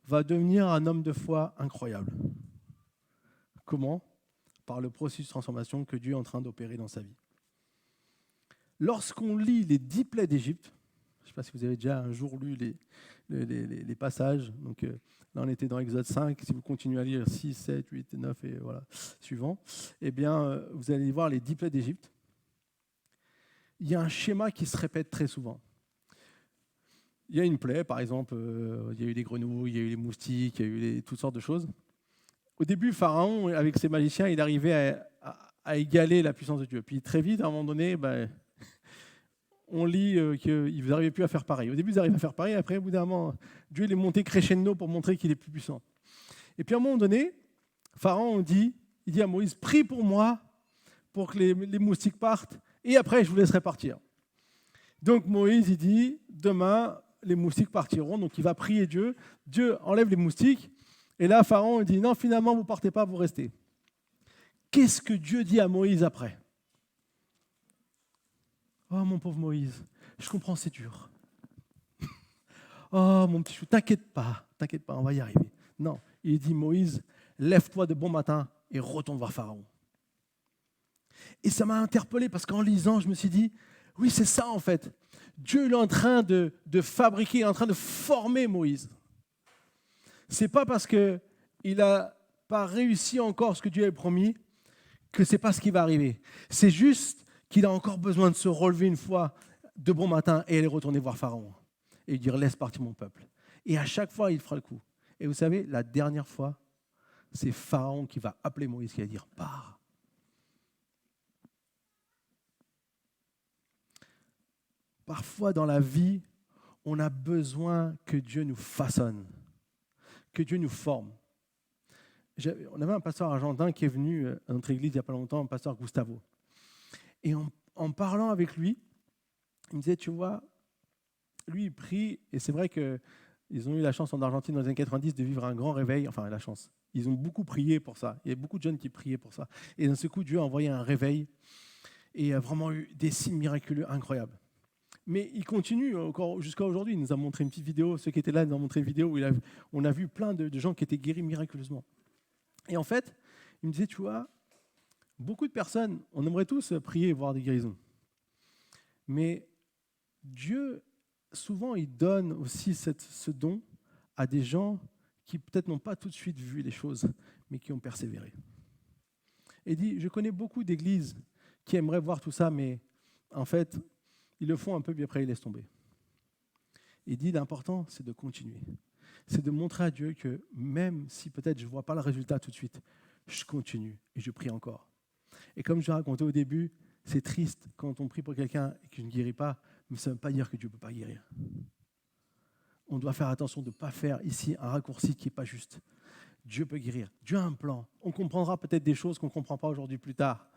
va devenir un homme de foi incroyable. Comment ? Par le processus de transformation que Dieu est en train d'opérer dans sa vie. Lorsqu'on lit les 10 plaies d'Égypte, je ne sais pas si vous avez déjà un jour lu les passages, donc là on était dans Exode 5, si vous continuez à lire 6, 7, 8, 9 et voilà, suivant, eh bien vous allez voir les 10 plaies d'Égypte. Il y a un schéma qui se répète très souvent. Il y a une plaie, par exemple, il y a eu des grenouilles, il y a eu les moustiques, il y a eu toutes sortes de choses. Au début, Pharaon, avec ses magiciens, il arrivait à égaler la puissance de Dieu. Puis très vite, à un moment donné, on lit qu'ils n'arrivaient plus à faire pareil. Au début, ils arrivent à faire pareil. Après, au bout d'un moment, Dieu il est monté crescendo pour montrer qu'il est plus puissant. Et puis à un moment donné, Pharaon il dit à Moïse, prie pour moi, pour que les moustiques partent, et après, je vous laisserai partir. Donc Moïse, il dit, demain, les moustiques partiront. Donc il va prier Dieu. Dieu enlève les moustiques. Et là, Pharaon dit, non, finalement, vous ne partez pas, vous restez. Qu'est-ce que Dieu dit à Moïse après ? Oh, mon pauvre Moïse, je comprends, c'est dur. Oh, mon petit chou, t'inquiète pas, on va y arriver. Non, il dit, Moïse, lève-toi de bon matin et retourne voir Pharaon. Et ça m'a interpellé parce qu'en lisant, je me suis dit, oui, c'est ça en fait. Dieu est en train de fabriquer, il est en train de former Moïse. Ce n'est pas parce qu'il n'a pas réussi encore ce que Dieu avait promis que ce n'est pas ce qui va arriver. C'est juste qu'il a encore besoin de se relever une fois de bon matin et aller retourner voir Pharaon et lui dire, laisse partir mon peuple. Et à chaque fois, il fera le coup. Et vous savez, la dernière fois, c'est Pharaon qui va appeler Moïse, qui va dire, pars. Parfois dans la vie, on a besoin que Dieu nous façonne, que Dieu nous forme. On avait un pasteur argentin qui est venu à notre église il n'y a pas longtemps, un pasteur Gustavo. Et en parlant avec lui, il me disait, tu vois, lui il prie, et c'est vrai qu'ils ont eu la chance en Argentine dans les années 90 de vivre un grand réveil, enfin la chance. Ils ont beaucoup prié pour ça, il y a beaucoup de jeunes qui priaient pour ça. Et d'un seul coup, Dieu a envoyé un réveil et il a vraiment eu des signes miraculeux incroyables. Mais il continue encore jusqu'à aujourd'hui. Il nous a montré une petite vidéo. Ceux qui étaient là nous ont montré une vidéo où on a vu plein de gens qui étaient guéris miraculeusement. Et en fait, il me disait, tu vois, beaucoup de personnes, on aimerait tous prier et voir des guérisons. Mais Dieu, souvent, il donne aussi ce don à des gens qui peut-être n'ont pas tout de suite vu les choses, mais qui ont persévéré. Et il dit, je connais beaucoup d'églises qui aimeraient voir tout ça, mais en fait, ils le font un peu, puis après, ils laissent tomber. Il dit, l'important, c'est de continuer. C'est de montrer à Dieu que même si peut-être je ne vois pas le résultat tout de suite, je continue et je prie encore. Et comme je l'ai raconté au début, c'est triste quand on prie pour quelqu'un et qu'il ne guérit pas, mais ça ne veut pas dire que Dieu ne peut pas guérir. On doit faire attention de ne pas faire ici un raccourci qui n'est pas juste. Dieu peut guérir. Dieu a un plan. On comprendra peut-être des choses qu'on ne comprend pas aujourd'hui plus tard.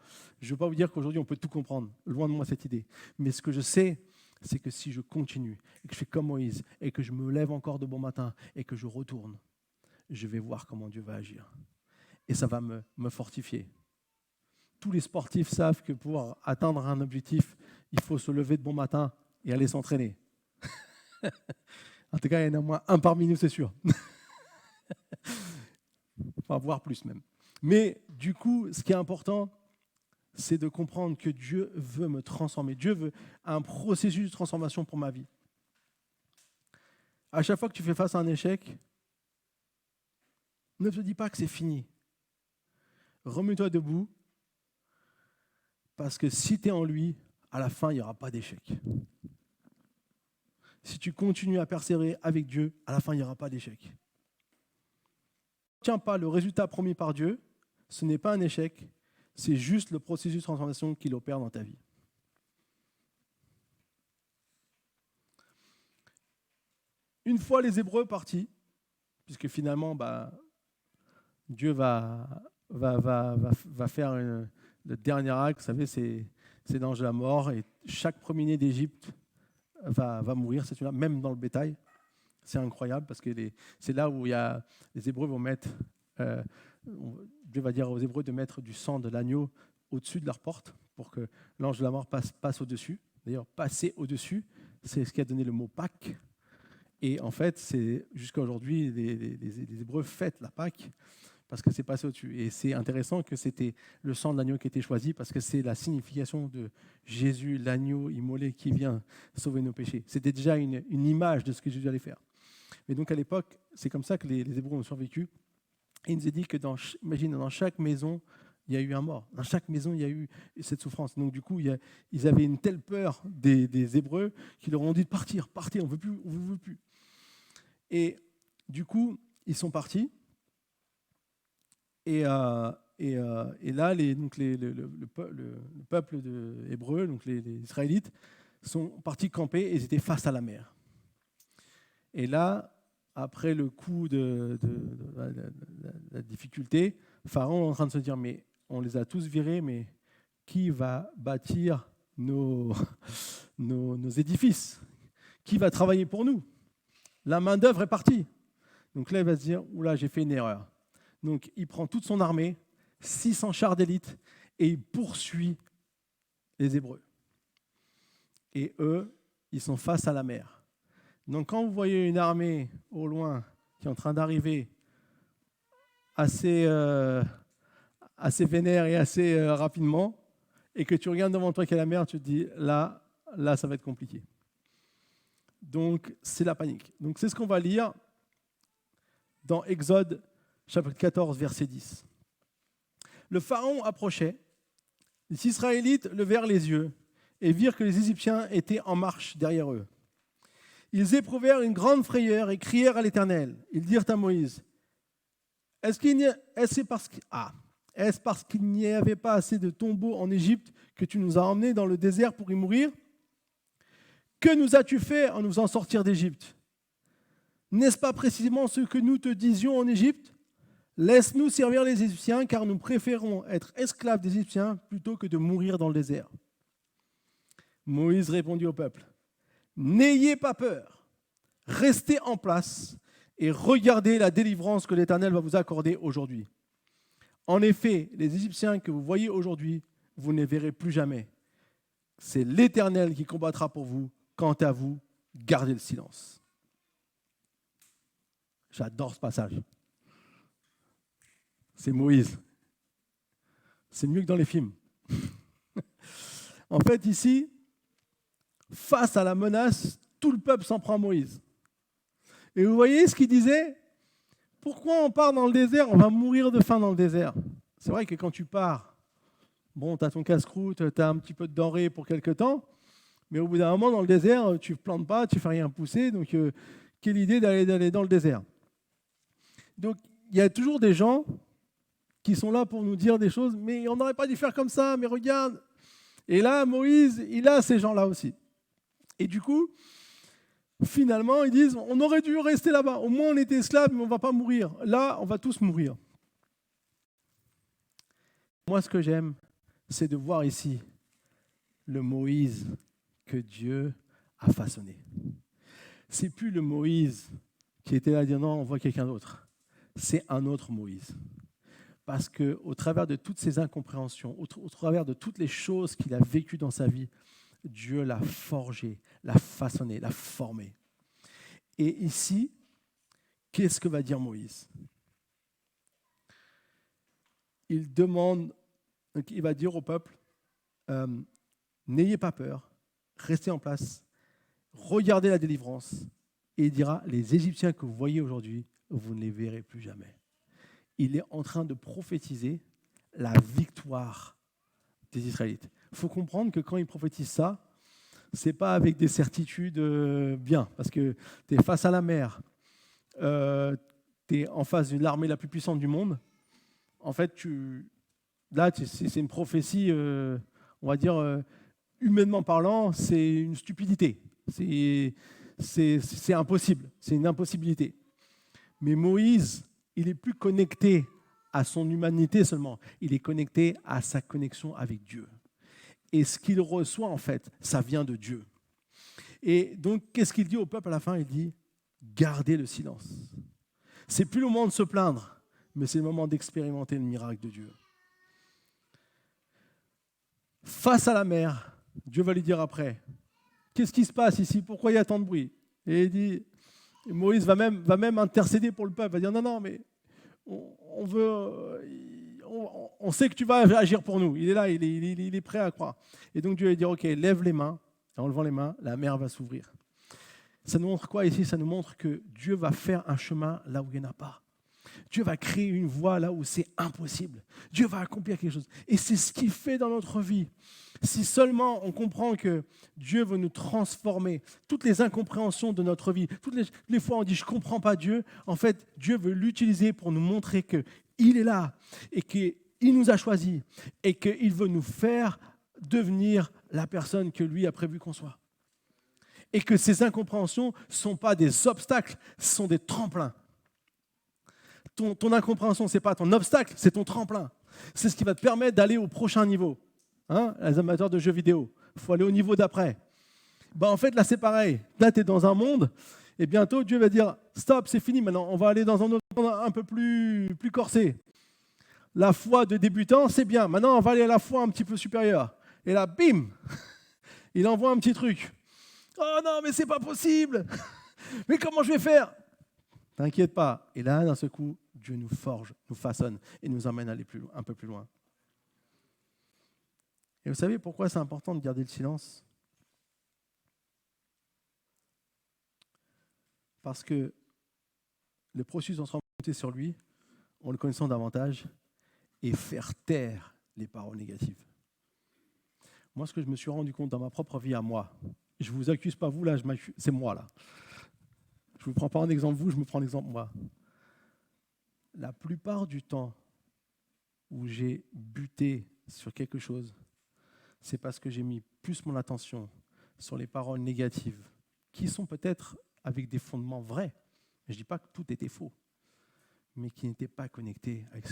Je ne veux pas vous dire qu'aujourd'hui on peut tout comprendre. Loin de moi cette idée. Mais ce que je sais, c'est que si je continue et que je fais comme Moïse et que je me lève encore de bon matin et que je retourne, je vais voir comment Dieu va agir. Et ça va me fortifier. Tous les sportifs savent que pour atteindre un objectif, il faut se lever de bon matin et aller s'entraîner. En tout cas, il y en a au moins un parmi nous, c'est sûr. Enfin, voire plus même. Mais du coup, ce qui est important, c'est de comprendre que Dieu veut me transformer. Dieu veut un processus de transformation pour ma vie. À chaque fois que tu fais face à un échec, ne te dis pas que c'est fini. Remets-toi debout, parce que si tu es en lui, à la fin, il n'y aura pas d'échec. Si tu continues à persévérer avec Dieu, à la fin, il n'y aura pas d'échec. Si tu ne tiens pas le résultat promis par Dieu, ce n'est pas un échec, c'est juste le processus de transformation qu'il opère dans ta vie. Une fois les Hébreux partis, puisque finalement, Dieu va faire le dernier acte, vous savez, c'est l'ange de la mort, et chaque premier-né d'Égypte va mourir, même dans le bétail. C'est incroyable, parce que c'est là où les Hébreux vont mettre, Dieu va dire aux Hébreux de mettre du sang de l'agneau au-dessus de leur porte, pour que l'ange de la mort passe au-dessus. D'ailleurs, passer au-dessus, c'est ce qui a donné le mot Pâques. Et en fait, c'est jusqu'à aujourd'hui, les Hébreux fêtent la Pâque parce que c'est passé au-dessus. Et c'est intéressant que c'était le sang de l'agneau qui était choisi parce que c'est la signification de Jésus, l'agneau immolé qui vient sauver nos péchés. C'était déjà une image de ce que Jésus allait faire. Mais donc à l'époque, c'est comme ça que les Hébreux ont survécu. Et il nous est dit que imagine, dans chaque maison, il y a eu un mort. Dans chaque maison, il y a eu cette souffrance. Donc du coup, ils avaient une telle peur des Hébreux qu'ils leur ont dit de partir, partez, on ne veut plus. Et du coup, ils sont partis. Et là, le peuple hébreu, donc les Israélites, sont partis camper et ils étaient face à la mer. Et là, après le coup de la difficulté, Pharaon est en train de se dire, mais on les a tous virés, mais qui va bâtir nos édifices? Qui va travailler pour nous? La main-d'œuvre est partie. Donc là, il va se dire, oula, j'ai fait une erreur. Donc il prend toute son armée, 600 chars d'élite, et il poursuit les Hébreux. Et eux, ils sont face à la mer. Donc quand vous voyez une armée au loin qui est en train d'arriver assez vénère et assez rapidement, et que tu regardes devant toi qu'il y a la mer, tu te dis, là, ça va être compliqué. Donc c'est la panique. Donc c'est ce qu'on va lire dans Exode chapitre 14, verset 10. Le Pharaon approchait, les Israélites levèrent les yeux et virent que les Égyptiens étaient en marche derrière eux. Ils éprouvèrent une grande frayeur et crièrent à l'Éternel. Ils dirent à Moïse, est-ce parce qu'il n'y avait pas assez de tombeaux en Égypte que tu nous as emmenés dans le désert pour y mourir? Que nous as-tu fait en nous faisant sortir d'Égypte? N'est-ce pas précisément ce que nous te disions en Égypte? Laisse-nous servir les Égyptiens, car nous préférons être esclaves des Égyptiens plutôt que de mourir dans le désert. Moïse répondit au peuple, n'ayez pas peur, restez en place et regardez la délivrance que l'Éternel va vous accorder aujourd'hui. En effet, les Égyptiens que vous voyez aujourd'hui, vous ne les verrez plus jamais. C'est l'Éternel qui combattra pour vous. Quant à vous, gardez le silence. J'adore ce passage. C'est Moïse. C'est mieux que dans les films. En fait, ici, face à la menace, tout le peuple s'en prend à Moïse. Et vous voyez ce qu'il disait? Pourquoi on part dans le désert? On va mourir de faim dans le désert. C'est vrai que quand tu pars, bon, tu as ton casse-croûte, tu as un petit peu de denrées pour quelque temps, mais au bout d'un moment, dans le désert, tu ne plantes pas, tu ne fais rien pousser. Donc, quelle idée d'aller dans le désert? Donc, il y a toujours des gens qui sont là pour nous dire des choses, mais on n'aurait pas dû faire comme ça, mais regarde. Et là, Moïse, il a ces gens-là aussi. Et du coup, finalement, ils disent, on aurait dû rester là-bas. Au moins, on était esclaves, mais on ne va pas mourir. Là, on va tous mourir. Moi, ce que j'aime, c'est de voir ici le Moïse que Dieu a façonné. C'est plus le Moïse qui était là à dire non, on voit quelqu'un d'autre. C'est un autre Moïse. Parce qu'au travers de toutes ces incompréhensions, au travers de toutes les choses qu'il a vécues dans sa vie, Dieu l'a forgé, l'a façonné, l'a formé. Et ici, qu'est-ce que va dire Moïse? Il va dire au peuple, euh, n'ayez pas peur, restez en place, regardez la délivrance, et il dira, les Égyptiens que vous voyez aujourd'hui, vous ne les verrez plus jamais. Il est en train de prophétiser la victoire des Israélites. Il faut comprendre que quand il prophétise ça, ce n'est pas avec des certitudes bien, parce que tu es face à la mer, tu es en face de l'armée la plus puissante du monde. En fait, c'est une prophétie, on va dire, humainement parlant, c'est une stupidité. C'est impossible, c'est une impossibilité. Mais Moïse, il est plus connecté à son humanité seulement, il est connecté à sa connexion avec Dieu. Et ce qu'il reçoit, en fait, ça vient de Dieu. Et donc, qu'est-ce qu'il dit au peuple à la fin? Il dit, gardez le silence. C'est plus le moment de se plaindre, mais c'est le moment d'expérimenter le miracle de Dieu. Face à la mer, Dieu va lui dire après, qu'est-ce qui se passe ici? Pourquoi il y a tant de bruit? Et il dit, Moïse va même intercéder pour le peuple, va dire, non, mais on sait que tu vas agir pour nous. Il est là, il est prêt à croire. Et donc Dieu va dire, ok, lève les mains. En levant les mains, la mer va s'ouvrir. Ça nous montre quoi ici? Ça nous montre que Dieu va faire un chemin là où il n'y en a pas. Dieu va créer une voie là où c'est impossible. Dieu va accomplir quelque chose. Et c'est ce qu'il fait dans notre vie. Si seulement on comprend que Dieu veut nous transformer, toutes les incompréhensions de notre vie, toutes les fois on dit « je ne comprends pas Dieu », en fait, Dieu veut l'utiliser pour nous montrer qu'il est là et qu'il nous a choisis et qu'il veut nous faire devenir la personne que lui a prévu qu'on soit. Et que ces incompréhensions ne sont pas des obstacles, ce sont des tremplins. Ton incompréhension, ce n'est pas ton obstacle, c'est ton tremplin. C'est ce qui va te permettre d'aller au prochain niveau. Hein, les amateurs de jeux vidéo, il faut aller au niveau d'après. En fait, là, c'est pareil. Là, tu es dans un monde, et bientôt, Dieu va dire, stop, c'est fini, maintenant, on va aller dans un autre monde un peu plus corsé. La foi de débutant, c'est bien. Maintenant, on va aller à la foi un petit peu supérieure. Et là, bim, il envoie un petit truc. Oh non, mais c'est pas possible. Mais comment je vais faire? T'inquiète pas. Et là, d'un seul coup, Dieu nous forge, nous façonne et nous emmène à aller un peu plus loin. Et vous savez pourquoi c'est important de garder le silence? Parce que le processus de se remonter sur lui, en le connaissant davantage, et faire taire les paroles négatives. Moi, ce que je me suis rendu compte dans ma propre vie à moi, je ne vous accuse pas vous, là, c'est moi, là. Je ne vous prends pas en exemple vous, je me prends en exemple moi. La plupart du temps où j'ai buté sur quelque chose, c'est parce que j'ai mis plus mon attention sur les paroles négatives, qui sont peut-être avec des fondements vrais. Je ne dis pas que tout était faux, mais qui n'étaient pas connectés avec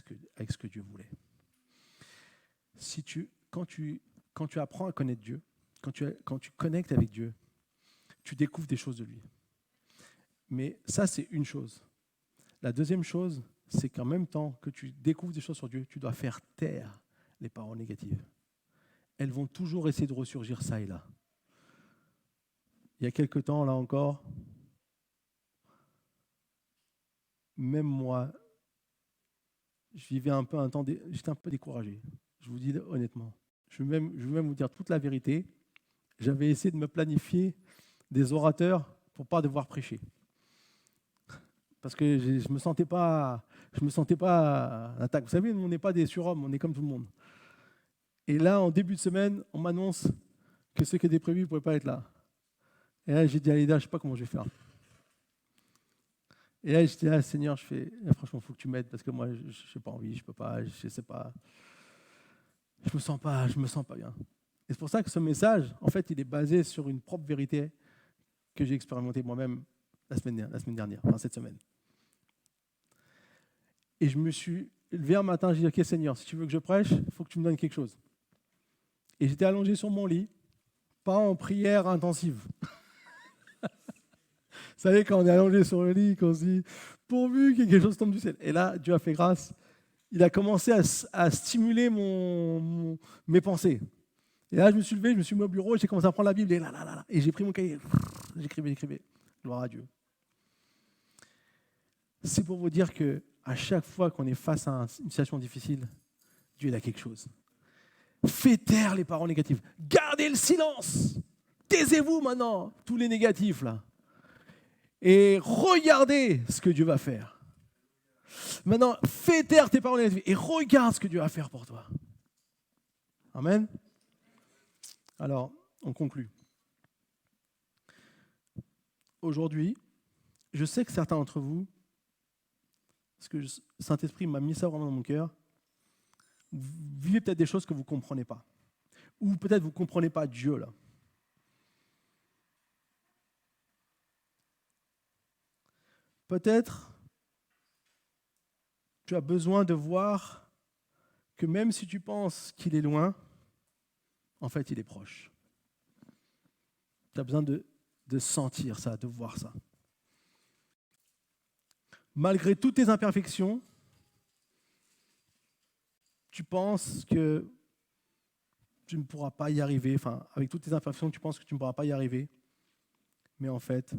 ce que Dieu voulait. Quand tu apprends à connaître Dieu, quand tu connectes avec Dieu, tu découvres des choses de lui. Mais ça, c'est une chose. La deuxième chose, c'est qu'en même temps que tu découvres des choses sur Dieu, tu dois faire taire les paroles négatives. Elles vont toujours essayer de ressurgir ça et là. Il y a quelque temps, là encore, même moi, j'étais un peu découragé. Je vous dis honnêtement. Je vais même vous dire toute la vérité. J'avais essayé de me planifier des orateurs pour ne pas devoir prêcher. Parce que je ne me sentais pas à l'attaque. Vous savez, on n'est pas des surhommes, on est comme tout le monde. Et là, en début de semaine, on m'annonce que ce qui était prévu ne pouvait pas être là. Et là, j'ai dit à Léda, je ne sais pas comment je vais faire. Et là, j'étais là, Seigneur, franchement, il faut que tu m'aides parce que moi, je n'ai pas envie, je ne peux pas, je ne sais pas. Je me sens pas bien. Et c'est pour ça que ce message, en fait, il est basé sur une propre vérité que j'ai expérimentée moi-même la semaine dernière, enfin cette semaine. Et je me suis levé un matin, j'ai dit, ok Seigneur, si tu veux que je prêche, il faut que tu me donnes quelque chose. Et j'étais allongé sur mon lit, pas en prière intensive. Vous savez, quand on est allongé sur le lit, qu'on se dit, pourvu que quelque chose tombe du ciel. Et là, Dieu a fait grâce. Il a commencé à stimuler mes pensées. Et là, je me suis levé, je me suis mis au bureau, j'ai commencé à prendre la Bible, et j'ai pris mon cahier. J'écrivais. Gloire à Dieu. C'est pour vous dire qu'à chaque fois qu'on est face à une situation difficile, Dieu il a quelque chose. Faites taire les paroles négatives. Gardez le silence. Taisez-vous maintenant, tous les négatifs là. Et regardez ce que Dieu va faire. Maintenant, fais taire tes paroles négatives et regarde ce que Dieu va faire pour toi. Amen. Alors, on conclut. Aujourd'hui, je sais que certains d'entre vous, parce que le Saint-Esprit m'a mis ça vraiment dans mon cœur, vous vivez peut-être des choses que vous ne comprenez pas. Ou peut-être vous ne comprenez pas Dieu là. Peut-être tu as besoin de voir que même si tu penses qu'il est loin, en fait, il est proche. Tu as besoin de sentir ça, de voir ça. Malgré toutes tes imperfections, tu penses que tu ne pourras pas y arriver. Enfin, avec toutes tes imperfections, tu penses que tu ne pourras pas y arriver. Mais en fait,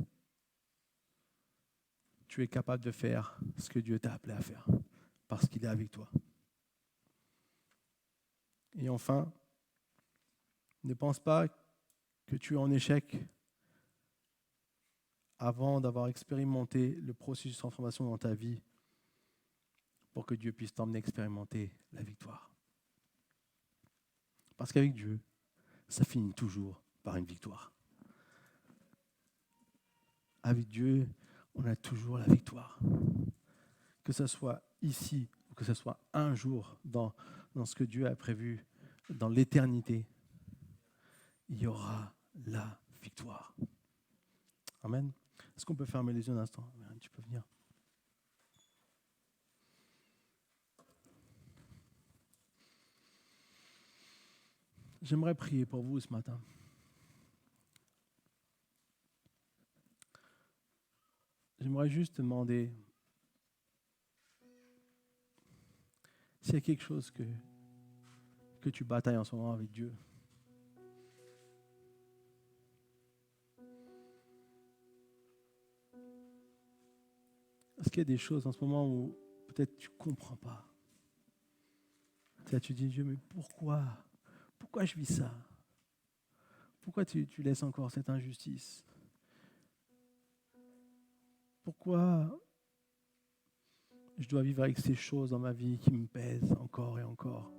tu es capable de faire ce que Dieu t'a appelé à faire, parce qu'il est avec toi. Et enfin, ne pense pas que tu es en échec avant d'avoir expérimenté le processus de transformation dans ta vie pour que Dieu puisse t'emmener à expérimenter la victoire. Parce qu'avec Dieu, ça finit toujours par une victoire. Avec Dieu, on a toujours la victoire. Que ce soit ici ou que ce soit un jour dans ce que Dieu a prévu, dans l'éternité, il y aura la victoire. Amen. Est-ce qu'on peut fermer les yeux un instant? Tu peux venir. J'aimerais prier pour vous ce matin. J'aimerais juste te demander s'il y a quelque chose que tu batailles en ce moment avec Dieu. Est-ce qu'il y a des choses en ce moment où peut-être tu ne comprends pas? Peut-être tu dis, Dieu, mais pourquoi? Pourquoi je vis ça? Pourquoi tu laisses encore cette injustice? Pourquoi je dois vivre avec ces choses dans ma vie qui me pèsent encore et encore?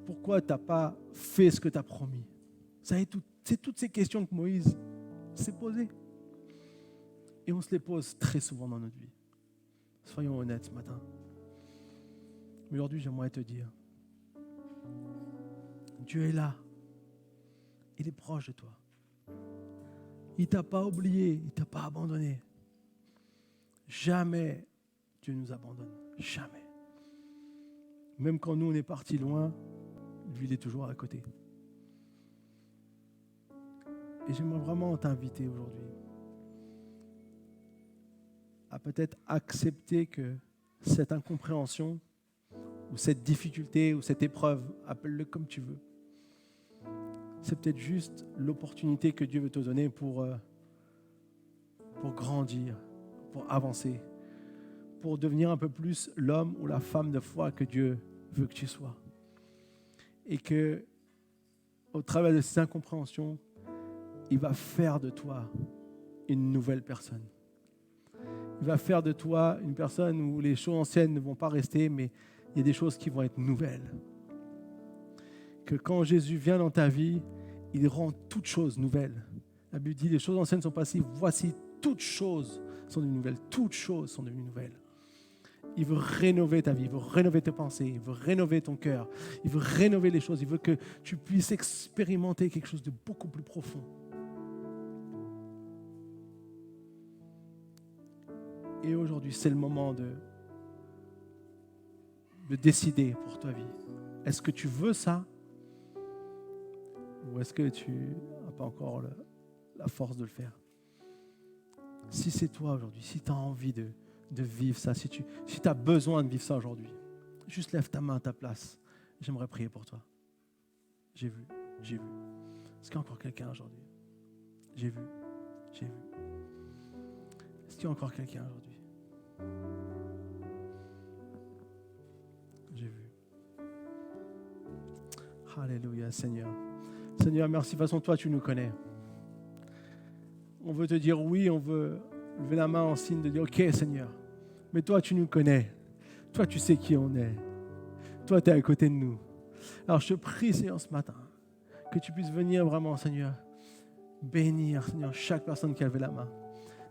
Pourquoi tu n'as pas fait ce que tu as promis? C'est toutes ces questions que Moïse s'est posées. Et on se les pose très souvent dans notre vie. Soyons honnêtes ce matin. Mais aujourd'hui, j'aimerais te dire, Dieu est là. Il est proche de toi. Il ne t'a pas oublié, il ne t'a pas abandonné. Jamais Dieu nous abandonne. Jamais. Même quand nous, on est partis loin, lui, il est toujours à côté. Et j'aimerais vraiment t'inviter aujourd'hui à peut-être accepter que cette incompréhension ou cette difficulté ou cette épreuve, appelle-le comme tu veux, c'est peut-être juste l'opportunité que Dieu veut te donner pour grandir, pour avancer, pour devenir un peu plus l'homme ou la femme de foi que Dieu veut que tu sois. Et que, au travers de ces incompréhensions, il va faire de toi une nouvelle personne. Il va faire de toi une personne où les choses anciennes ne vont pas rester, mais il y a des choses qui vont être nouvelles. Que quand Jésus vient dans ta vie, il rend toutes choses nouvelles. La Bible dit, les choses anciennes sont passées, voici, toutes choses sont devenues nouvelles. Toutes choses sont devenues nouvelles. Il veut rénover ta vie, il veut rénover tes pensées, il veut rénover ton cœur, il veut rénover les choses, il veut que tu puisses expérimenter quelque chose de beaucoup plus profond. Et aujourd'hui, c'est le moment de décider pour ta vie. Est-ce que tu veux ça? Ou est-ce que tu n'as pas encore la force de le faire? Si c'est toi aujourd'hui, si tu as envie de vivre ça, si tu as besoin de vivre ça aujourd'hui, juste lève ta main à ta place. J'aimerais prier pour toi. J'ai vu. Est-ce qu'il y a encore quelqu'un aujourd'hui? J'ai vu. Est-ce qu'il y a encore quelqu'un aujourd'hui? J'ai vu. Alléluia, Seigneur. Seigneur, merci. De toute façon, toi, tu nous connais. On veut te dire oui, on veut lever la main en signe de dire OK, Seigneur. Mais toi, tu nous connais. Toi, tu sais qui on est. Toi, tu es à côté de nous. Alors, je te prie, Seigneur, ce matin, que tu puisses venir vraiment, Seigneur, bénir, Seigneur, chaque personne qui a levé la main.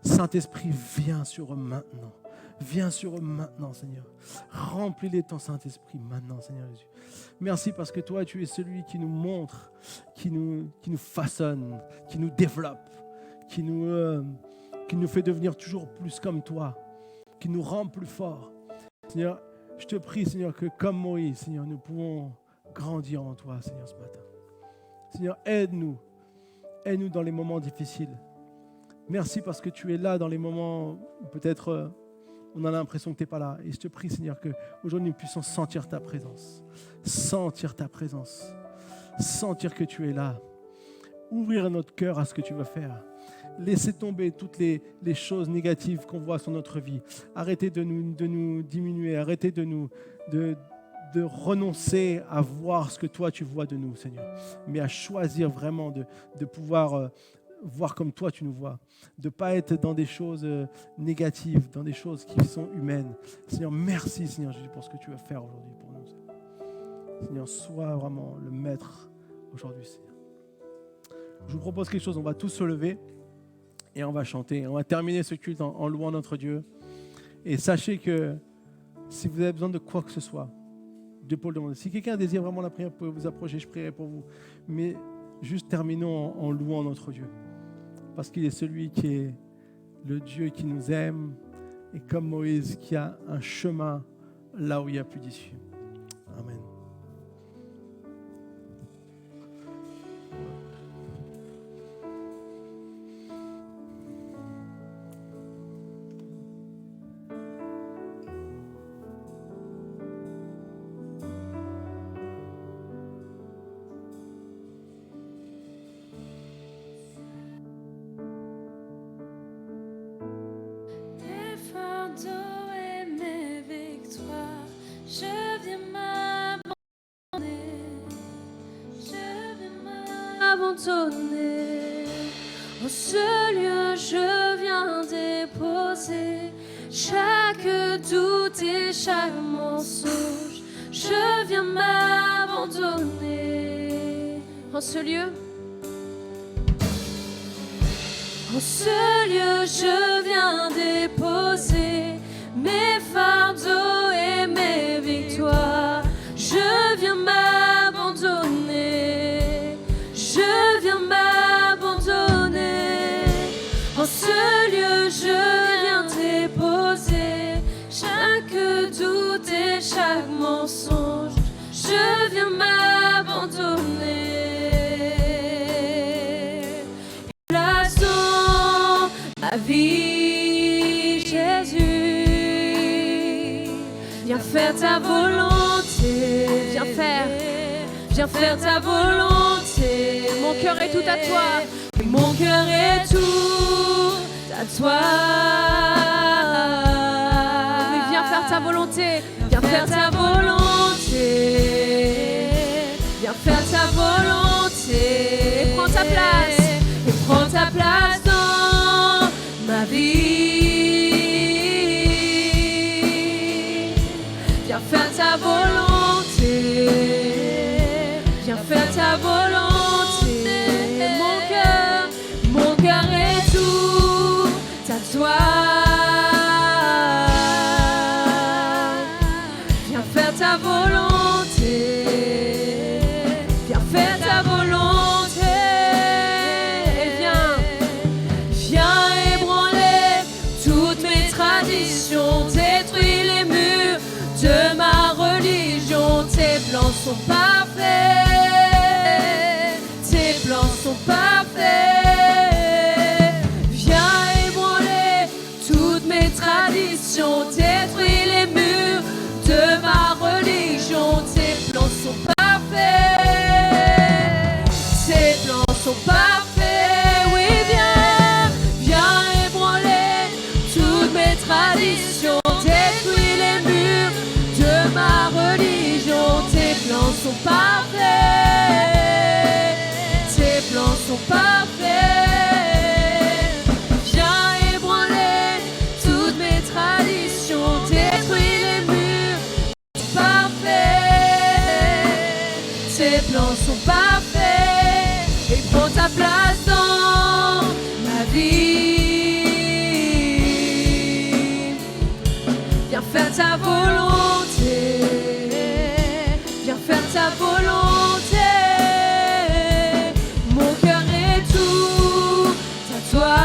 Saint-Esprit, viens sur eux maintenant. Viens sur eux maintenant, Seigneur. Remplis-les de ton Saint-Esprit maintenant, Seigneur Jésus. Merci parce que toi, tu es celui qui nous montre, qui nous façonne, qui nous développe, qui nous fait devenir toujours plus comme toi, qui nous rend plus forts. Seigneur, je te prie, Seigneur, que comme Moïse, Seigneur, nous pouvons grandir en toi, Seigneur, ce matin. Seigneur, aide-nous. Aide-nous dans les moments difficiles. Merci parce que tu es là dans les moments où peut-être on a l'impression que tu n'es pas là. Et je te prie, Seigneur, qu'aujourd'hui nous puissions sentir ta présence. Sentir ta présence. Sentir que tu es là. Ouvrir notre cœur à ce que tu veux faire. Laisser tomber toutes les choses négatives qu'on voit sur notre vie. Arrêtez de nous diminuer. Arrêtez de renoncer à voir ce que toi tu vois de nous, Seigneur. Mais à choisir vraiment de pouvoir voir comme toi tu nous vois. De ne pas être dans des choses négatives, dans des choses qui sont humaines. Seigneur, merci, Seigneur Jésus, pour ce que tu veux faire aujourd'hui pour nous. Seigneur, sois vraiment le maître aujourd'hui, Seigneur. Je vous propose quelque chose, on va tous se lever et on va chanter. On va terminer ce culte en louant notre Dieu. Et sachez que si vous avez besoin de quoi que ce soit, Dieu peut le demander. Si quelqu'un désire vraiment la prière, vous pouvez vous approcher, je prierai pour vous. Mais juste terminons en louant notre Dieu. Parce qu'il est celui qui est le Dieu qui nous aime et comme Moïse qui a un chemin là où il n'y a plus d'issue. Amen. En ce lieu, je viens déposer chaque doute et chaque mensonge. Je viens m'abandonner. En ce lieu, je viens déposer mes fardeaux et mes victoires. Je viens m'abandonner. Je viens m'abandonner. En ce lieu, je viens déposer chaque doute et chaque mensonge. Je viens m'abandonner. Plaçons ma vie, Jésus. Viens faire ta volonté. Viens faire ta volonté. Mon cœur est tout à toi. Mon cœur est tout à toi. Oui, viens faire ta volonté. Viens faire ta volonté. Viens faire ta volonté. Et prends ta place. Et prends ta place dans ma vie. Viens faire ta volonté. Viens faire ta volonté. Mon cœur est tout à toi. Viens faire ta volonté. Viens faire ta volonté. Viens ébranler toutes mes traditions. Détruis les murs de ma religion. Tes plans sont parfaits. Tes plans sont parfaits. Viens ébranler toutes mes traditions. Détruis les murs de ma religion. Tes plans sont parfaits. Tes plans sont parfaits. Oui, viens ébranler toutes mes traditions. sont parfaits. Tes plans sont parfaits. Viens ébranler toutes mes traditions, détruis les murs parfaits. Tes plans sont parfaits et prends ta place dans ma vie. Viens faire ta volonté, viens faire ta volonté. Mon cœur est tout à toi.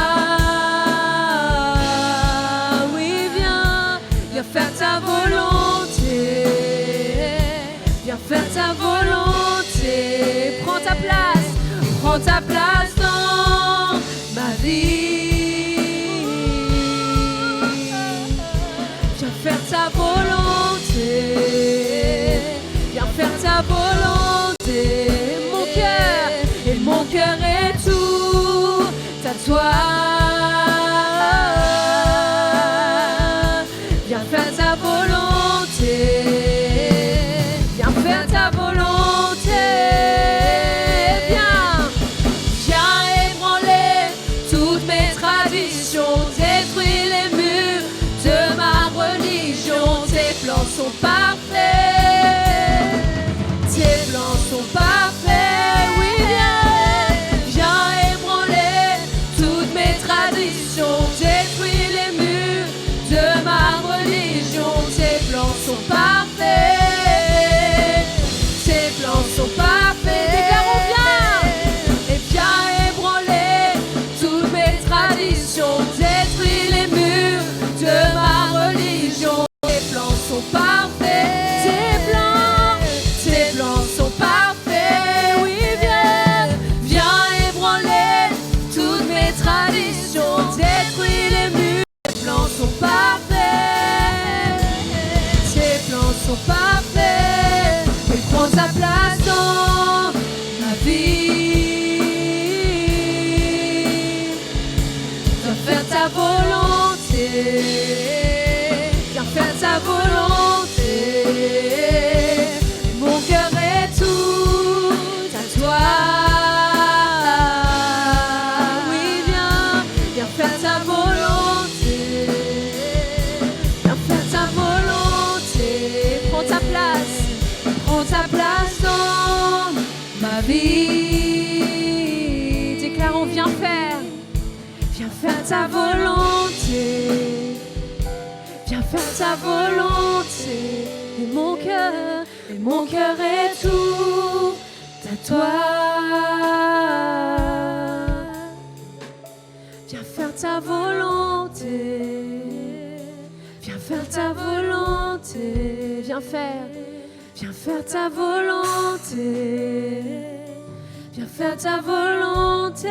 Oui, viens faire ta volonté, viens faire ta volonté. Prends ta place dans ma vie. Viens faire ta volonté, viens faire ta volonté. Mon cœur est tout à toi. Viens faire ta volonté, viens faire ta volonté. Viens ébranler toutes mes traditions, détruis les murs de ma religion. Tes plans sont parfaits, tes plans sont parfaits. Oui, viens ébranler toutes mes traditions, détruis les murs de ma religion. Tes plans sont parfaits, tes plans sont parfaits. Déclarons bien, et viens ébranler toutes mes traditions, détruis les murs de ma religion. Tes plans sont parfaits, tes plans sont parfaits. Oui, viens ébranler toutes mes traditions, détruis les murs. Tes plans sont parfaits, tes plans sont parfaits. Et prends ta place dans ma vie. Viens faire ta volonté, viens faire ta volonté. Mon cœur est tout à toi. Oui, viens faire ta volonté, viens faire ta volonté. Prends ta place dans ma vie. Déclarons, viens faire ta volonté, viens faire ta volonté. Et mon cœur est tout à toi. Viens faire ta volonté, viens faire ta volonté. Viens faire ta volonté, viens faire ta volonté.